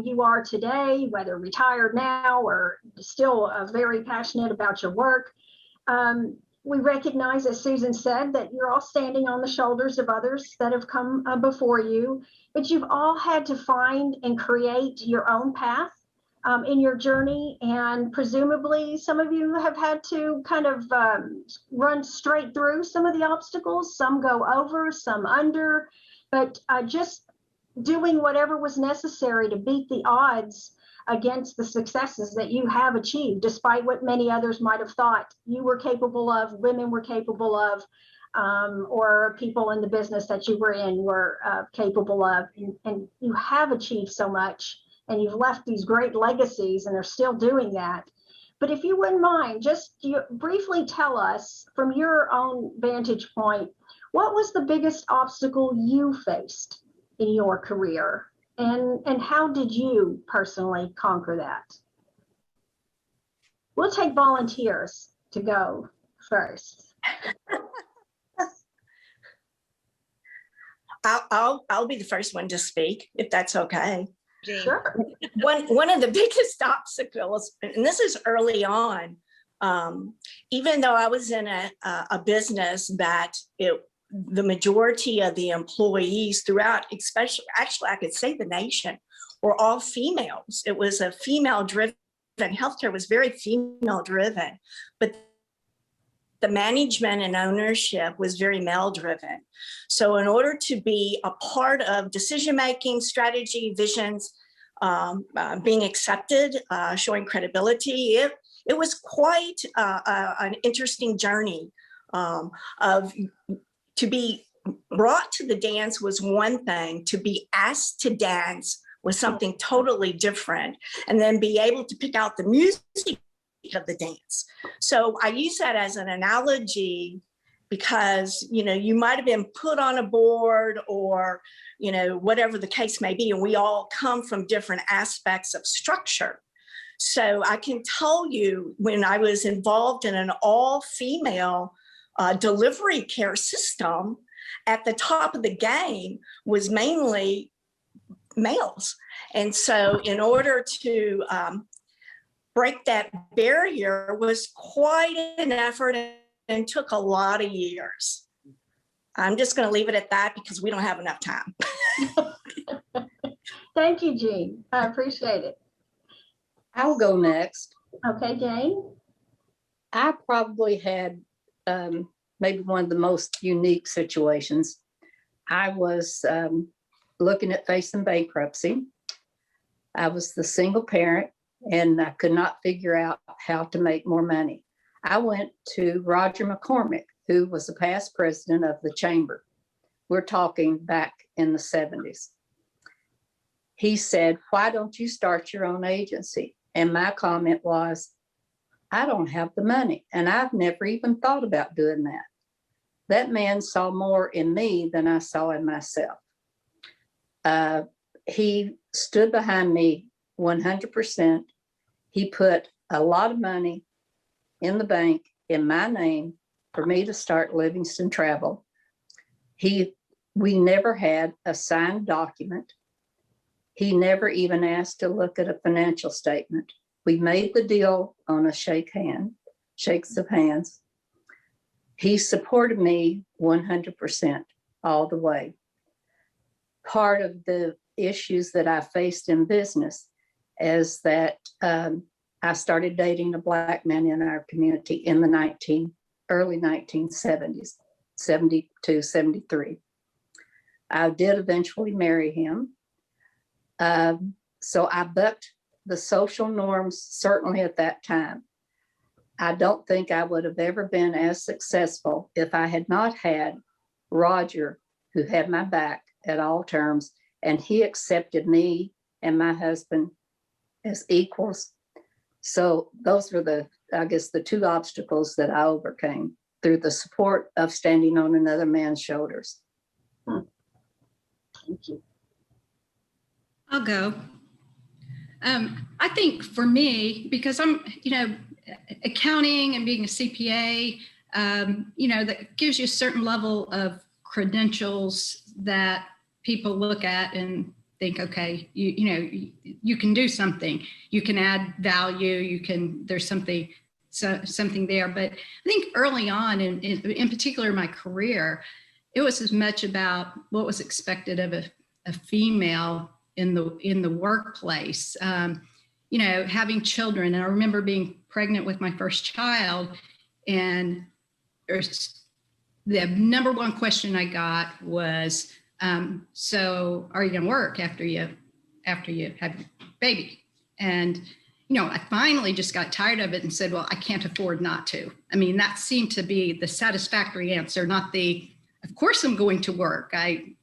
you are today, whether retired now or still very passionate about your work, we recognize, as Susan said, that you're all standing on the shoulders of others that have come before you, but you've all had to find and create your own path in your journey. And presumably some of you have had to kind of run straight through some of the obstacles, some go over, some under. But just doing whatever was necessary to beat the odds against the successes that you have achieved, despite what many others might have thought you were capable of, women were capable of, or people in the business that you were in were capable of. And you have achieved so much, and you've left these great legacies, and are still doing that. But if you wouldn't mind, just briefly tell us from your own vantage point, what was the biggest obstacle you faced in your career, and how did you personally conquer that? We'll take volunteers to go first. I'll be the first one to speak, if that's okay. Sure. One of the biggest obstacles, and this is early on, even though I was in a business that the majority of the employees throughout, especially, actually, I could say the nation, were all females. It was a female-driven, healthcare was very female-driven, but the management and ownership was very male-driven. So in order to be a part of decision-making, strategy, visions, being accepted, showing credibility, it was quite an interesting journey to be brought to the dance was one thing, to be asked to dance was something totally different, and then be able to pick out the music of the dance. So I use that as an analogy because, you might have been put on a board or, whatever the case may be, and we all come from different aspects of structure. So I can tell you, when I was involved in an all-female delivery care system, at the top of the game was mainly males. And so in order to break that barrier was quite an effort and took a lot of years. I'm just going to leave it at that because we don't have enough time. Thank you, Jean. I appreciate it. I'll go next. Okay, Jane. I probably had maybe one of the most unique situations. I was looking at facing bankruptcy. I was the single parent and I could not figure out how to make more money. I went to Roger McCormick, who was the past president of the chamber. We're talking back in the 70s. He said, "Why don't you start your own agency?" And my comment was, "I don't have the money, and I've never even thought about doing that." That man saw more in me than I saw in myself. He stood behind me 100%. He put a lot of money in the bank in my name for me to start Livingston Travel. We never had a signed document. He never even asked to look at a financial statement. We made the deal on a shakes of hands. He supported me 100% all the way. Part of the issues that I faced in business is that I started dating a Black man in our community in the early 1970s, 72, 73. I did eventually marry him. So I bucked the social norms, certainly at that time. I don't think I would have ever been as successful if I had not had Roger, who had my back at all terms, and he accepted me and my husband as equals. So those were the two obstacles that I overcame through the support of standing on another man's shoulders. Thank you. I'll go. I think for me, because I'm, accounting and being a CPA, that gives you a certain level of credentials that people look at and think, okay, you can do something, you can add value, there's something there. But I think early on, in particular my career, it was as much about what was expected of a female in the workplace. Having children, and I remember being pregnant with my first child, and the number one question I got was, so are you going to work after you have your baby? And I finally just got tired of it and said, well, I can't afford not to. I mean, that seemed to be the satisfactory answer, not the, of course I'm going to work. I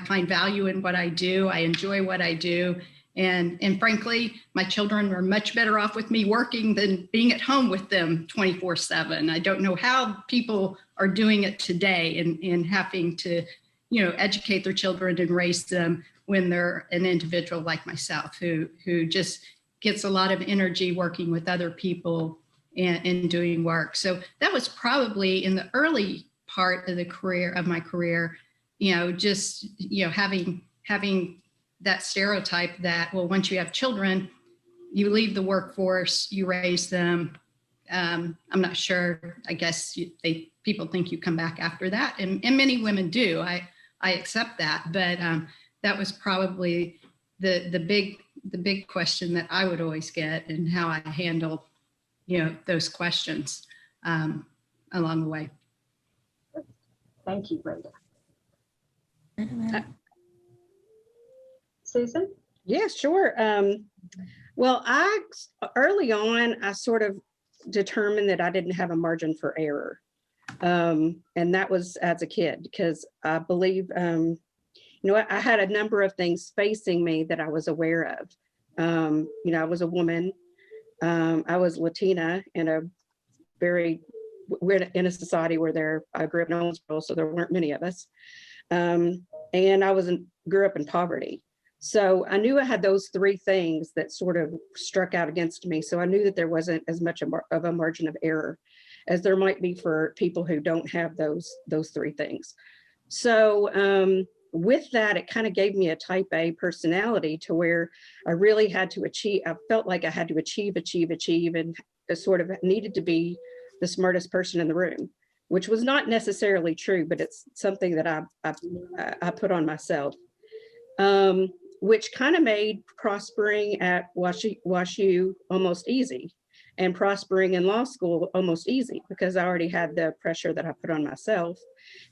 find value in what I do. I enjoy what I do. And frankly, my children are much better off with me working than being at home with them 24/7. I don't know how people are doing it today and having to, educate their children and raise them when they're an individual like myself, who just gets a lot of energy working with other people and doing work. So that was probably in the early part of my career, having that stereotype that, well, once you have children, you leave the workforce, you raise them. I'm not sure, I guess people think you come back after that. And many women do, I accept that. But that was probably the big question that I would always get, and how I handled, those questions along the way. Thank you, Brenda. Susan? Yeah, sure. Well, early on, I sort of determined that I didn't have a margin for error. And that was as a kid, because I believe, I had a number of things facing me that I was aware of. I was a woman. I was Latina we're in a society where I grew up in Owensboro, so there weren't many of us. And I grew up in poverty. So I knew I had those three things that sort of struck out against me. So I knew that there wasn't as much of a margin of error as there might be for people who don't have those three things. So with that, it kind of gave me a type A personality to where I really had to achieve. I felt like I had to achieve, and sort of needed to be the smartest person in the room, which was not necessarily true, but it's something that I put on myself, which kind of made prospering at WashU almost easy, and prospering in law school almost easy, because I already had the pressure that I put on myself.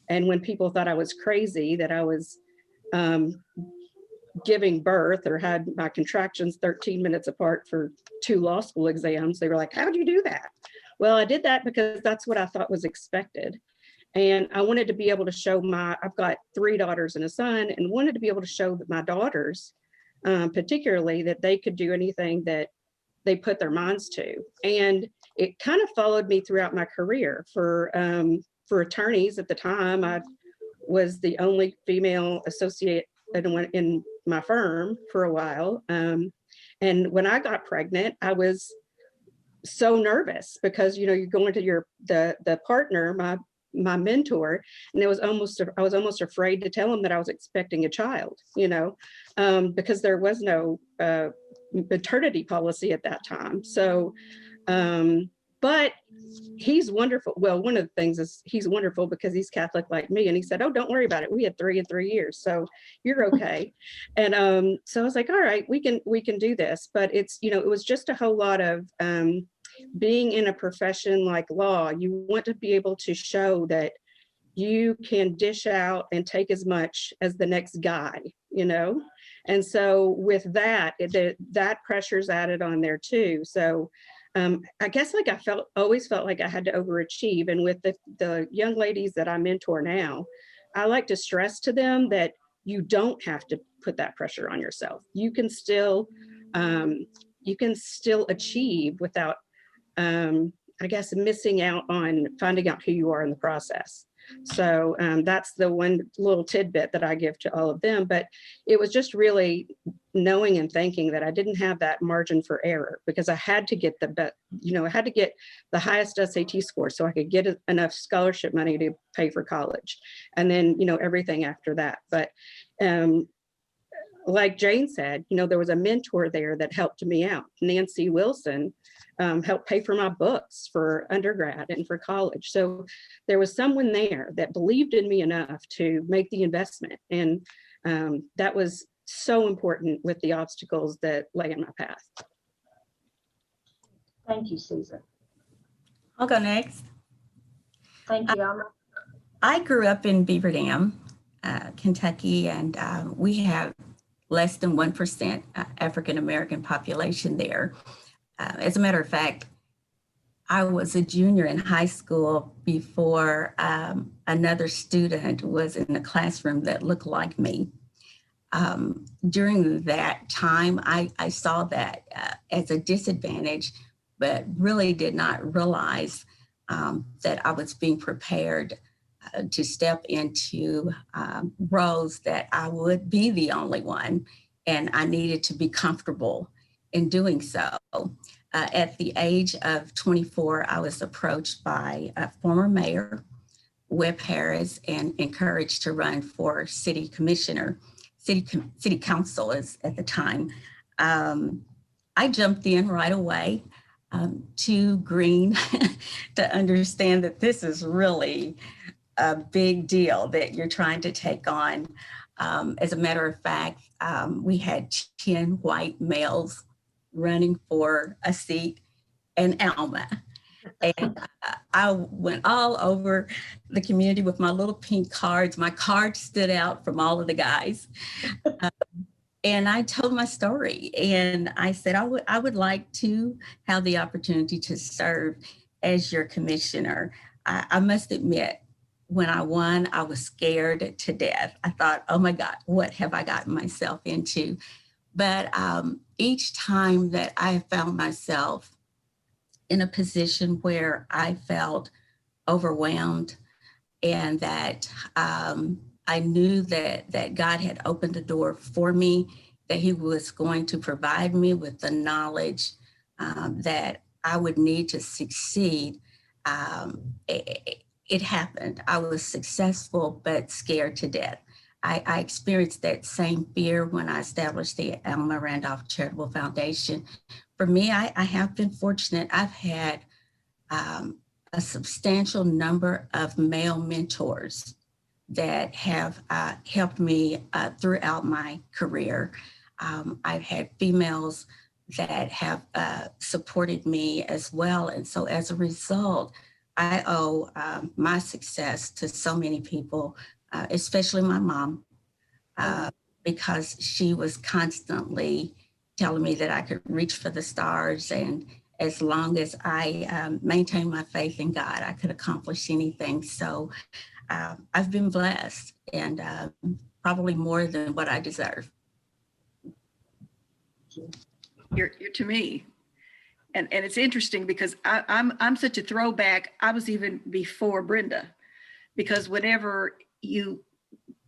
And when people thought I was crazy, that I was giving birth or had my contractions 13 minutes apart for 2 law school exams, they were like, how'd you do that? Well, I did that because that's what I thought was expected. And I wanted to be able to show I've got 3 daughters and a son, and wanted to be able to show that my daughters, particularly, that they could do anything that they put their minds to. And it kind of followed me throughout my career. For attorneys at the time, I was the only female associate in my firm for a while. And when I got pregnant, I was so nervous because, you're going to the partner, my mentor, and I was almost afraid to tell him that I was expecting a child, because there was no maternity policy at that time. So, but he's wonderful. Well, one of the things is he's wonderful because he's Catholic like me. And he said, oh, don't worry about it. We had 3 in 3 years, so you're okay. And so I was like, all right, we can do this. But it's, it was just a whole lot of being in a profession like law. You want to be able to show that you can dish out and take as much as the next guy, And so with that, that pressure's added on there too. So I guess I always felt like I had to overachieve. And with the young ladies that I mentor now, I like to stress to them that you don't have to put that pressure on yourself. You can still achieve without, I guess, missing out on finding out who you are in the process. So that's the one little tidbit that I give to all of them. But it was just really knowing and thinking that I didn't have that margin for error, because I had to get I had to get the highest SAT score so I could get enough scholarship money to pay for college, and then everything after that. But like Jane said, there was a mentor there that helped me out. Nancy Wilson helped pay for my books for undergrad and for college. So there was someone there that believed in me enough to make the investment. And that was so important with the obstacles that lay in my path. Thank you, Susan. I'll go next. Thank you. I grew up in Beaver Dam, Kentucky, and we have less than 1% African-American population there. As a matter of fact, I was a junior in high school before another student was in the classroom that looked like me. During that time, I saw that as a disadvantage, but really did not realize that I was being prepared to step into roles that I would be the only one, and I needed to be comfortable in doing so. At the age of 24, I was approached by a former mayor, Webb Harris, and encouraged to run for city council at the time. I jumped in right away, too green to understand that this is really a big deal that you're trying to take on. As a matter of fact, we had 10 white males running for a seat in Alma. And I went all over the community with my little pink cards. My card stood out from all of the guys. And I told my story, and I said, I would like to have the opportunity to serve as your commissioner. I must admit, when I won, I was scared to death. I thought, oh my God, what have I gotten myself into? But each time that I found myself in a position where I felt overwhelmed, and that I knew that God had opened the door for me, that he was going to provide me with the knowledge that I would need to succeed, it happened. I was successful, but scared to death. I experienced that same fear when I established the Alma Randolph Charitable Foundation. For me, I have been fortunate. I've had a substantial number of male mentors that have helped me throughout my career. I've had females that have supported me as well. And so as a result, I owe my success to so many people, especially my mom, because she was constantly telling me that I could reach for the stars. And as long as I maintained my faith in God, I could accomplish anything. So I've been blessed, and probably more than what I deserve. You're to me. And it's interesting because I'm such a throwback. I was even before Brenda, because whenever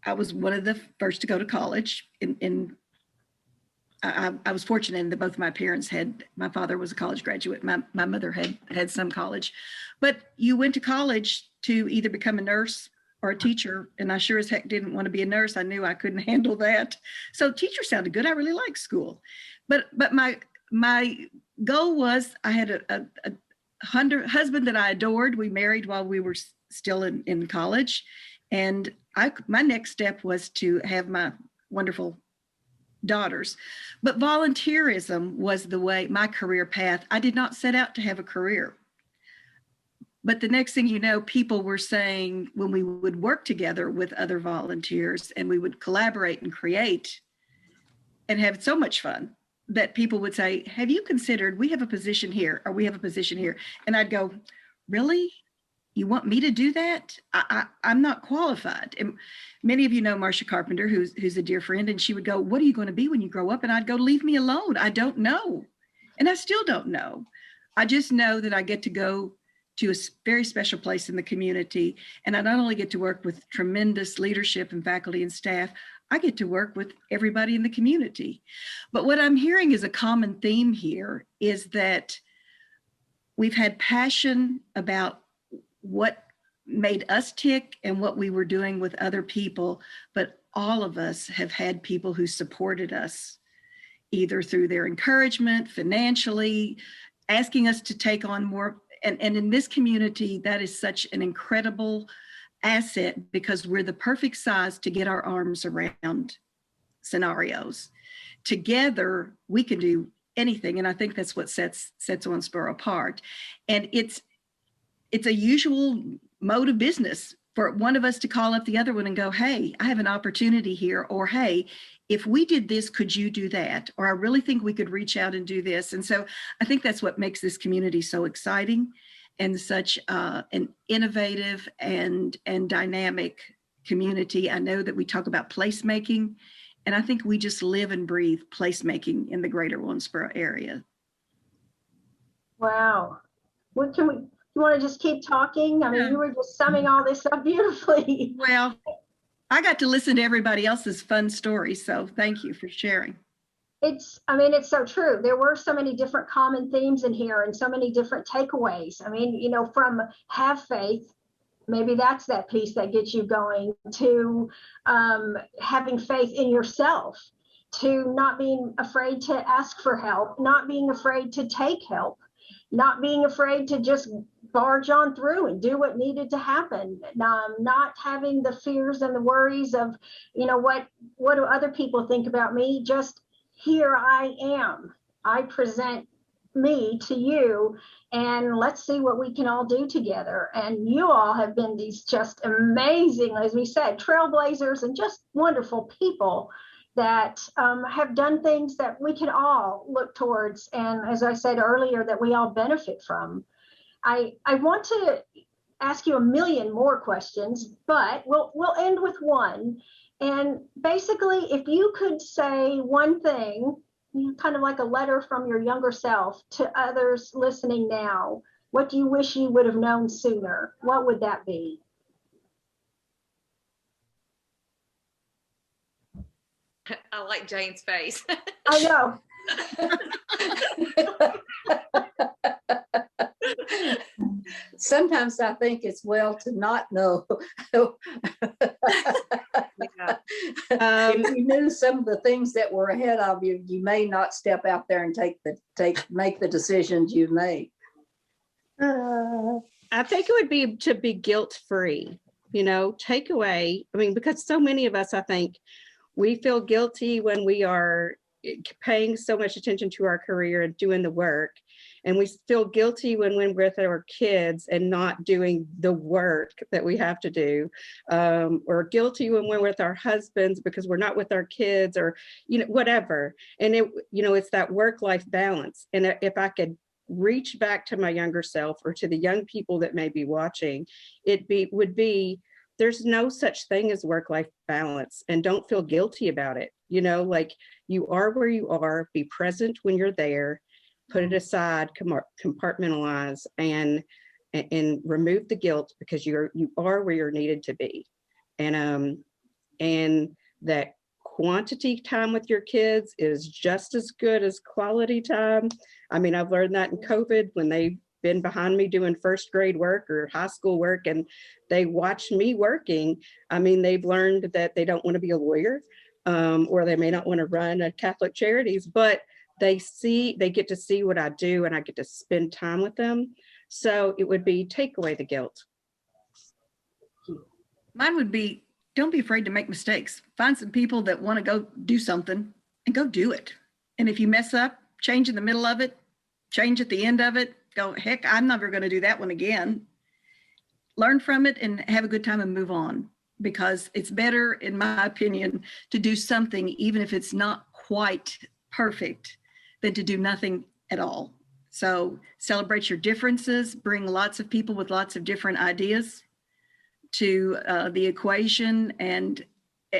I was one of the first to go to college. I was fortunate in that both of my parents my father was a college graduate. My mother had some college, but you went to college to either become a nurse or a teacher. And I sure as heck didn't want to be a nurse. I knew I couldn't handle that. So teacher sounded good. I really liked school. But my goal was, I had a husband that I adored. We married while we were still in college. And my next step was to have my wonderful daughters. But volunteerism was my career path. I did not set out to have a career. But the next thing you know, people were saying, when we would work together with other volunteers and we would collaborate and create and have so much fun, that people would say, have you considered, we have a position here, or we have a position here. And I'd go, really? You want me to do that? I'm not qualified. And many of you know Marcia Carpenter, who's a dear friend, and she would go, what are you going to be when you grow up? And I'd go, leave me alone. I don't know. And I still don't know. I just know that I get to go to a very special place in the community. And I not only get to work with tremendous leadership and faculty and staff, I get to work with everybody in the community. But what I'm hearing is a common theme here is that we've had passion about what made us tick and what we were doing with other people, but all of us have had people who supported us, either through their encouragement, financially, asking us to take on more. And in this community, that is such an incredible asset, because we're the perfect size to get our arms around scenarios. Together, we can do anything. And I think that's what sets Owensboro apart. And it's a usual mode of business for one of us to call up the other one and go, hey, I have an opportunity here, or hey, if we did this, could you do that? Or I really think we could reach out and do this. And so I think that's what makes this community so exciting and such an innovative and dynamic community. I know that we talk about placemaking, and I think we just live and breathe placemaking in the greater Owensboro area. Wow. What can we, you want to just keep talking? I mean, you were just summing all this up beautifully. Well, I got to listen to everybody else's fun stories, so thank you for sharing. It's so true. There were so many different common themes in here and so many different takeaways. I mean, from have faith, maybe that's that piece that gets you going, to having faith in yourself, to not being afraid to ask for help, not being afraid to take help, not being afraid to just barge on through and do what needed to happen, not having the fears and the worries of, what do other people think about me? Just here I am. I present me to you, and let's see what we can all do together. And you all have been these just amazing, as we said, trailblazers and just wonderful people that have done things that we can all look towards. And as I said earlier, that we all benefit from. I want to ask you a million more questions, but we'll end with one. And basically, if you could say one thing, kind of like a letter from your younger self to others listening now, what do you wish you would have known sooner? What would that be? I like Jane's face. I know. Sometimes I think it's well to not know. If you knew some of the things that were ahead of you, you may not step out there and make the decisions you made. I think it would be to be guilt-free, take away. I mean, because so many of us, I think, we feel guilty when we are paying so much attention to our career and doing the work. And we feel guilty when we're with our kids and not doing the work that we have to do, or guilty when we're with our husbands because we're not with our kids, or, whatever. And it's that work-life balance. And if I could reach back to my younger self or to the young people that may be watching, would be, there's no such thing as work-life balance, and don't feel guilty about it. Like, you are where you are, be present when you're there, put it aside, compartmentalize, and remove the guilt, because you are where you're needed to be. And that quantity time with your kids is just as good as quality time. I mean, I've learned that in COVID, when they've been behind me doing first grade work or high school work, and they watch me working. I mean, they've learned that they don't want to be a lawyer, or they may not want to run a Catholic Charities, but they get to see what I do, and I get to spend time with them. So it would be, take away the guilt. Mine would be, don't be afraid to make mistakes. Find some people that want to go do something and go do it. And if you mess up, change in the middle of it, change at the end of it, go, heck, I'm never going to do that one again. Learn from it and have a good time and move on, because it's better, in my opinion, to do something, even if it's not quite perfect, than to do nothing at all. So celebrate your differences, bring lots of people with lots of different ideas to the equation, and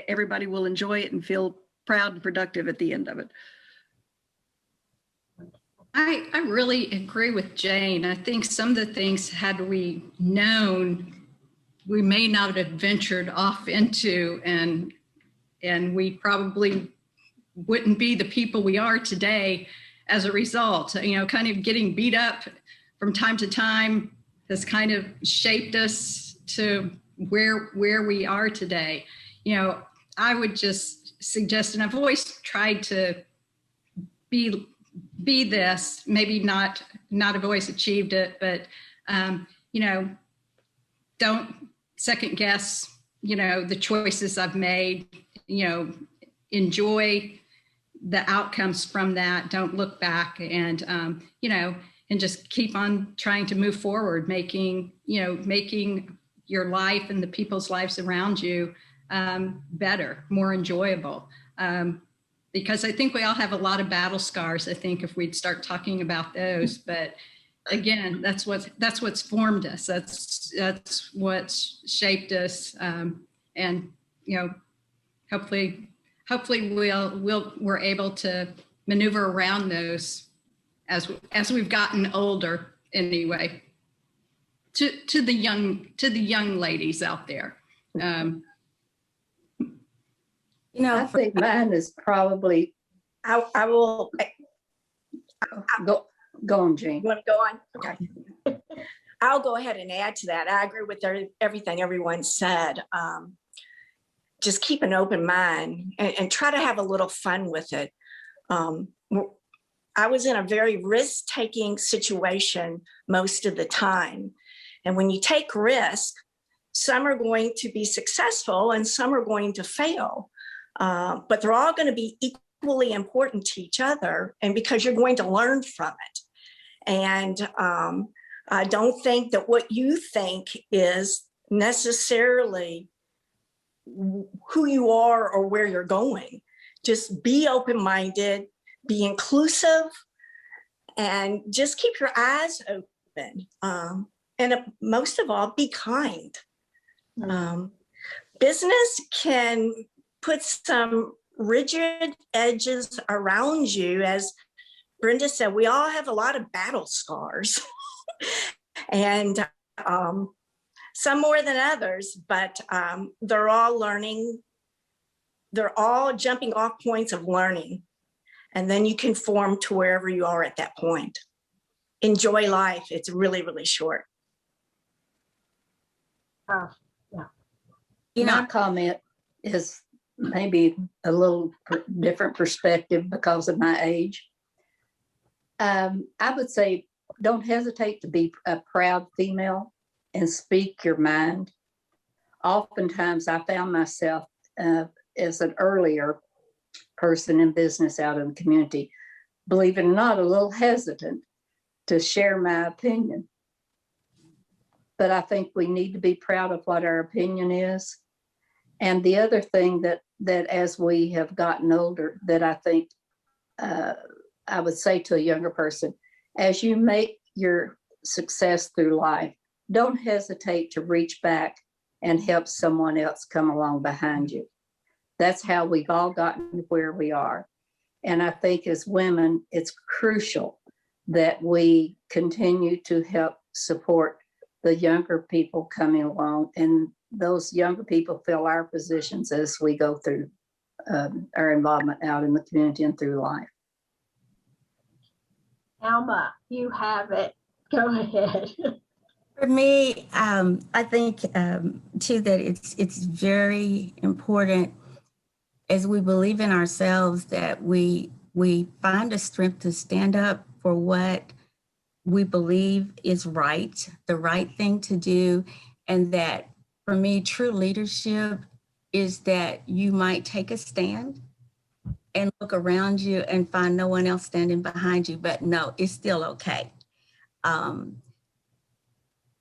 everybody will enjoy it and feel proud and productive at the end of it. I really agree with Jane. I think some of the things, had we known, we may not have ventured off into, and we probably wouldn't be the people we are today as a result. Kind of getting beat up from time to time has kind of shaped us to where we are today. I would just suggest, and I've always tried to be this, maybe not have always achieved it, but don't second guess the choices I've made. Enjoy the outcomes from that. Don't look back, and and just keep on trying to move forward, making your life and the people's lives around you better, more enjoyable. Because I think we all have a lot of battle scars, I think, if we'd start talking about those. But again, that's what's formed us. That's what's shaped us. And hopefully we're able to maneuver around those as we've gotten older, anyway. To the young ladies out there. I think mine is probably. I will. Go on, Jane. You want to go on? Okay. I'll go ahead and add to that. I agree with everything everyone said. Just keep an open mind and try to have a little fun with it. I was in a very risk-taking situation most of the time. And when you take risk, some are going to be successful and some are going to fail. But they're all going to be equally important to each other, and because you're going to learn from it. And I don't think that what you think is necessarily who you are or where you're going. Just be open-minded, be inclusive, and just keep your eyes open. And most of all, be kind. Business can put some rigid edges around you. As Brenda said, we all have a lot of battle scars and some more than others, but they're all learning. They're all jumping off points of learning. And then you can form to wherever you are at that point. Enjoy life. It's really, really short. My comment is maybe a little different perspective because of my age. I would say don't hesitate to be a proud female and speak your mind. Oftentimes I found myself as an earlier person in business out in the community, believe it or not, a little hesitant to share my opinion. But I think we need to be proud of what our opinion is. And the other thing that as we have gotten older, that I think I would say to a younger person, as you make your success through life, don't hesitate to reach back and help someone else come along behind you. That's how we've all gotten where we are. And I think as women, it's crucial that we continue to help support the younger people coming along, and those younger people fill our positions as we go through our involvement out in the community and through life. Alma, you have it. Go ahead. For me, I think too that it's very important as we believe in ourselves that we find the strength to stand up for what we believe is right, the right thing to do. And that for me, true leadership is that you might take a stand and look around you and find no one else standing behind you, but no, it's still okay.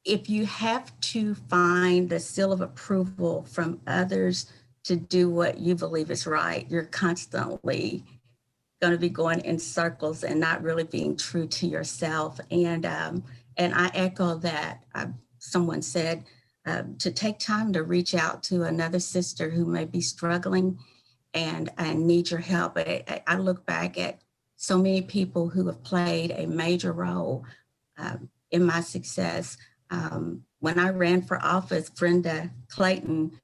If you have to find the seal of approval from others to do what you believe is right, you're constantly going to be going in circles and not really being true to yourself. And I echo that. Someone said to take time to reach out to another sister who may be struggling and need your help. I look back at so many people who have played a major role in my success. When I ran for office, Brenda Clayton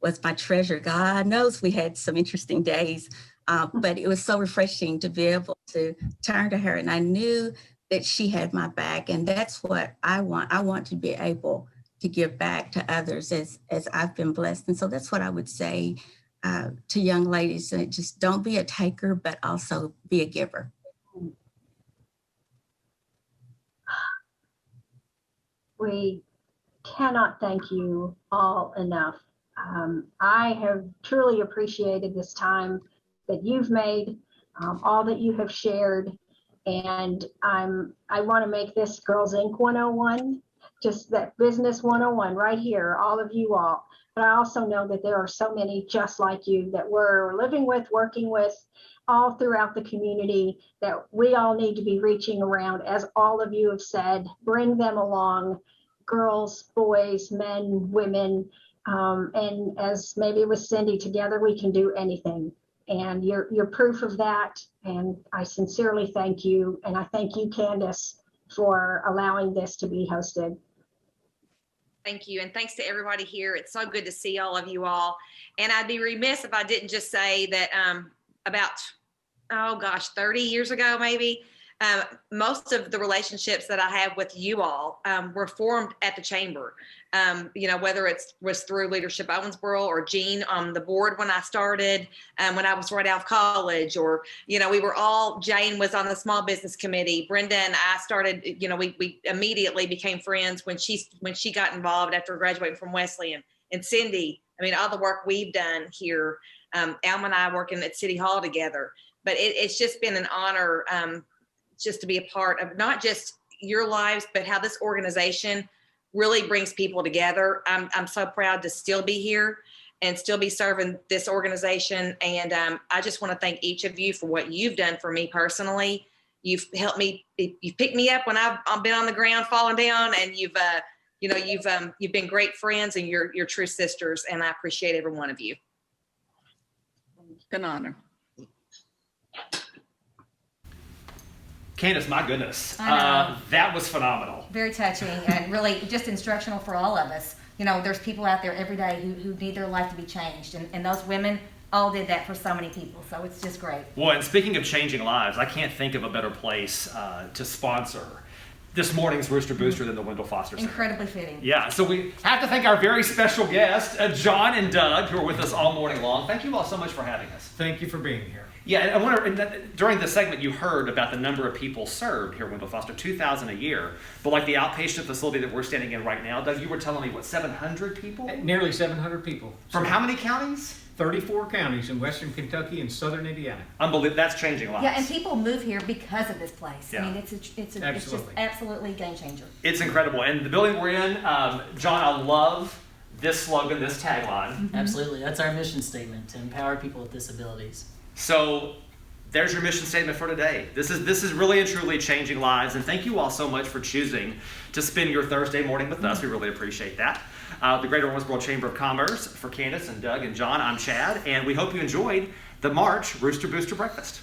was my treasurer. God knows we had some interesting days, but it was so refreshing to be able to turn to her. And I knew that she had my back. And that's what I want. I want to be able to give back to others as I've been blessed. And so that's what I would say to young ladies. Just don't be a taker, but also be a giver. We cannot thank you all enough. I have truly appreciated this time that you've made, all that you have shared, and I want to make this Girls Inc. 101, just that business 101 right here, all of you all. But I also know that there are so many just like you that we're living with, working with, all throughout the community, that we all need to be reaching around, as all of you have said, bring them along, girls, boys, men, women, and as maybe with Cindy, together we can do anything. And you're proof of that, and I sincerely thank you, and I thank you, Candace, for allowing this to be hosted. Thank you. And thanks to everybody here. It's so good to see all of you all. And I'd be remiss if I didn't just say that about, 30 years ago, maybe, most of the relationships that I have with you all were formed at the chamber. Whether it was through Leadership Owensboro or Jean on the board when I started, when I was right out of college, or, we were all, Jane was on the small business committee. Brenda and I started, we immediately became friends when she got involved after graduating from Wesleyan. And Cindy, all the work we've done here, Alma and I working at City Hall together. But it's just been an honor just to be a part of not just your lives, but how this organization really brings people together. I'm so proud to still be here and still be serving this organization. And I just want to thank each of you for what you've done for me personally. You've helped me, you've picked me up when I've been on the ground falling down, and you've been great friends, and you're true sisters. And I appreciate every one of you. An honor. Candace, my goodness, I know. that was phenomenal. Very touching and really just instructional for all of us. There's people out there every day who need their life to be changed. And those women all did that for so many people. So it's just great. Well, and speaking of changing lives, I can't think of a better place to sponsor this morning's Rooster Booster than the Wendell Foster Center. Incredibly fitting. Yeah, so we have to thank our very special guests, John and Doug, who are with us all morning long. Thank you all so much for having us. Thank you for being here. Yeah, and I wonder, during the segment you heard about the number of people served here at Wendell Foster, 2,000 a year. But like the outpatient facility that we're standing in right now, Doug, you were telling me, what, 700 people? Nearly 700 people. From how many counties? 34 counties in western Kentucky and southern Indiana. Unbelievable. That's changing lives. Yeah, and people move here because of this place. Yeah. I mean, it's just absolutely a game changer. It's incredible. And the building we're in, John, I love this slogan, this tagline. Absolutely. That's our mission statement, to empower people with disabilities. So there's your mission statement for today. This is really and truly changing lives. And thank you all so much for choosing to spend your Thursday morning with us. We really appreciate that. The Greater Owensboro Chamber of Commerce, for Candace and Doug and John, I'm Chad. And we hope you enjoyed the March Rooster Booster Breakfast.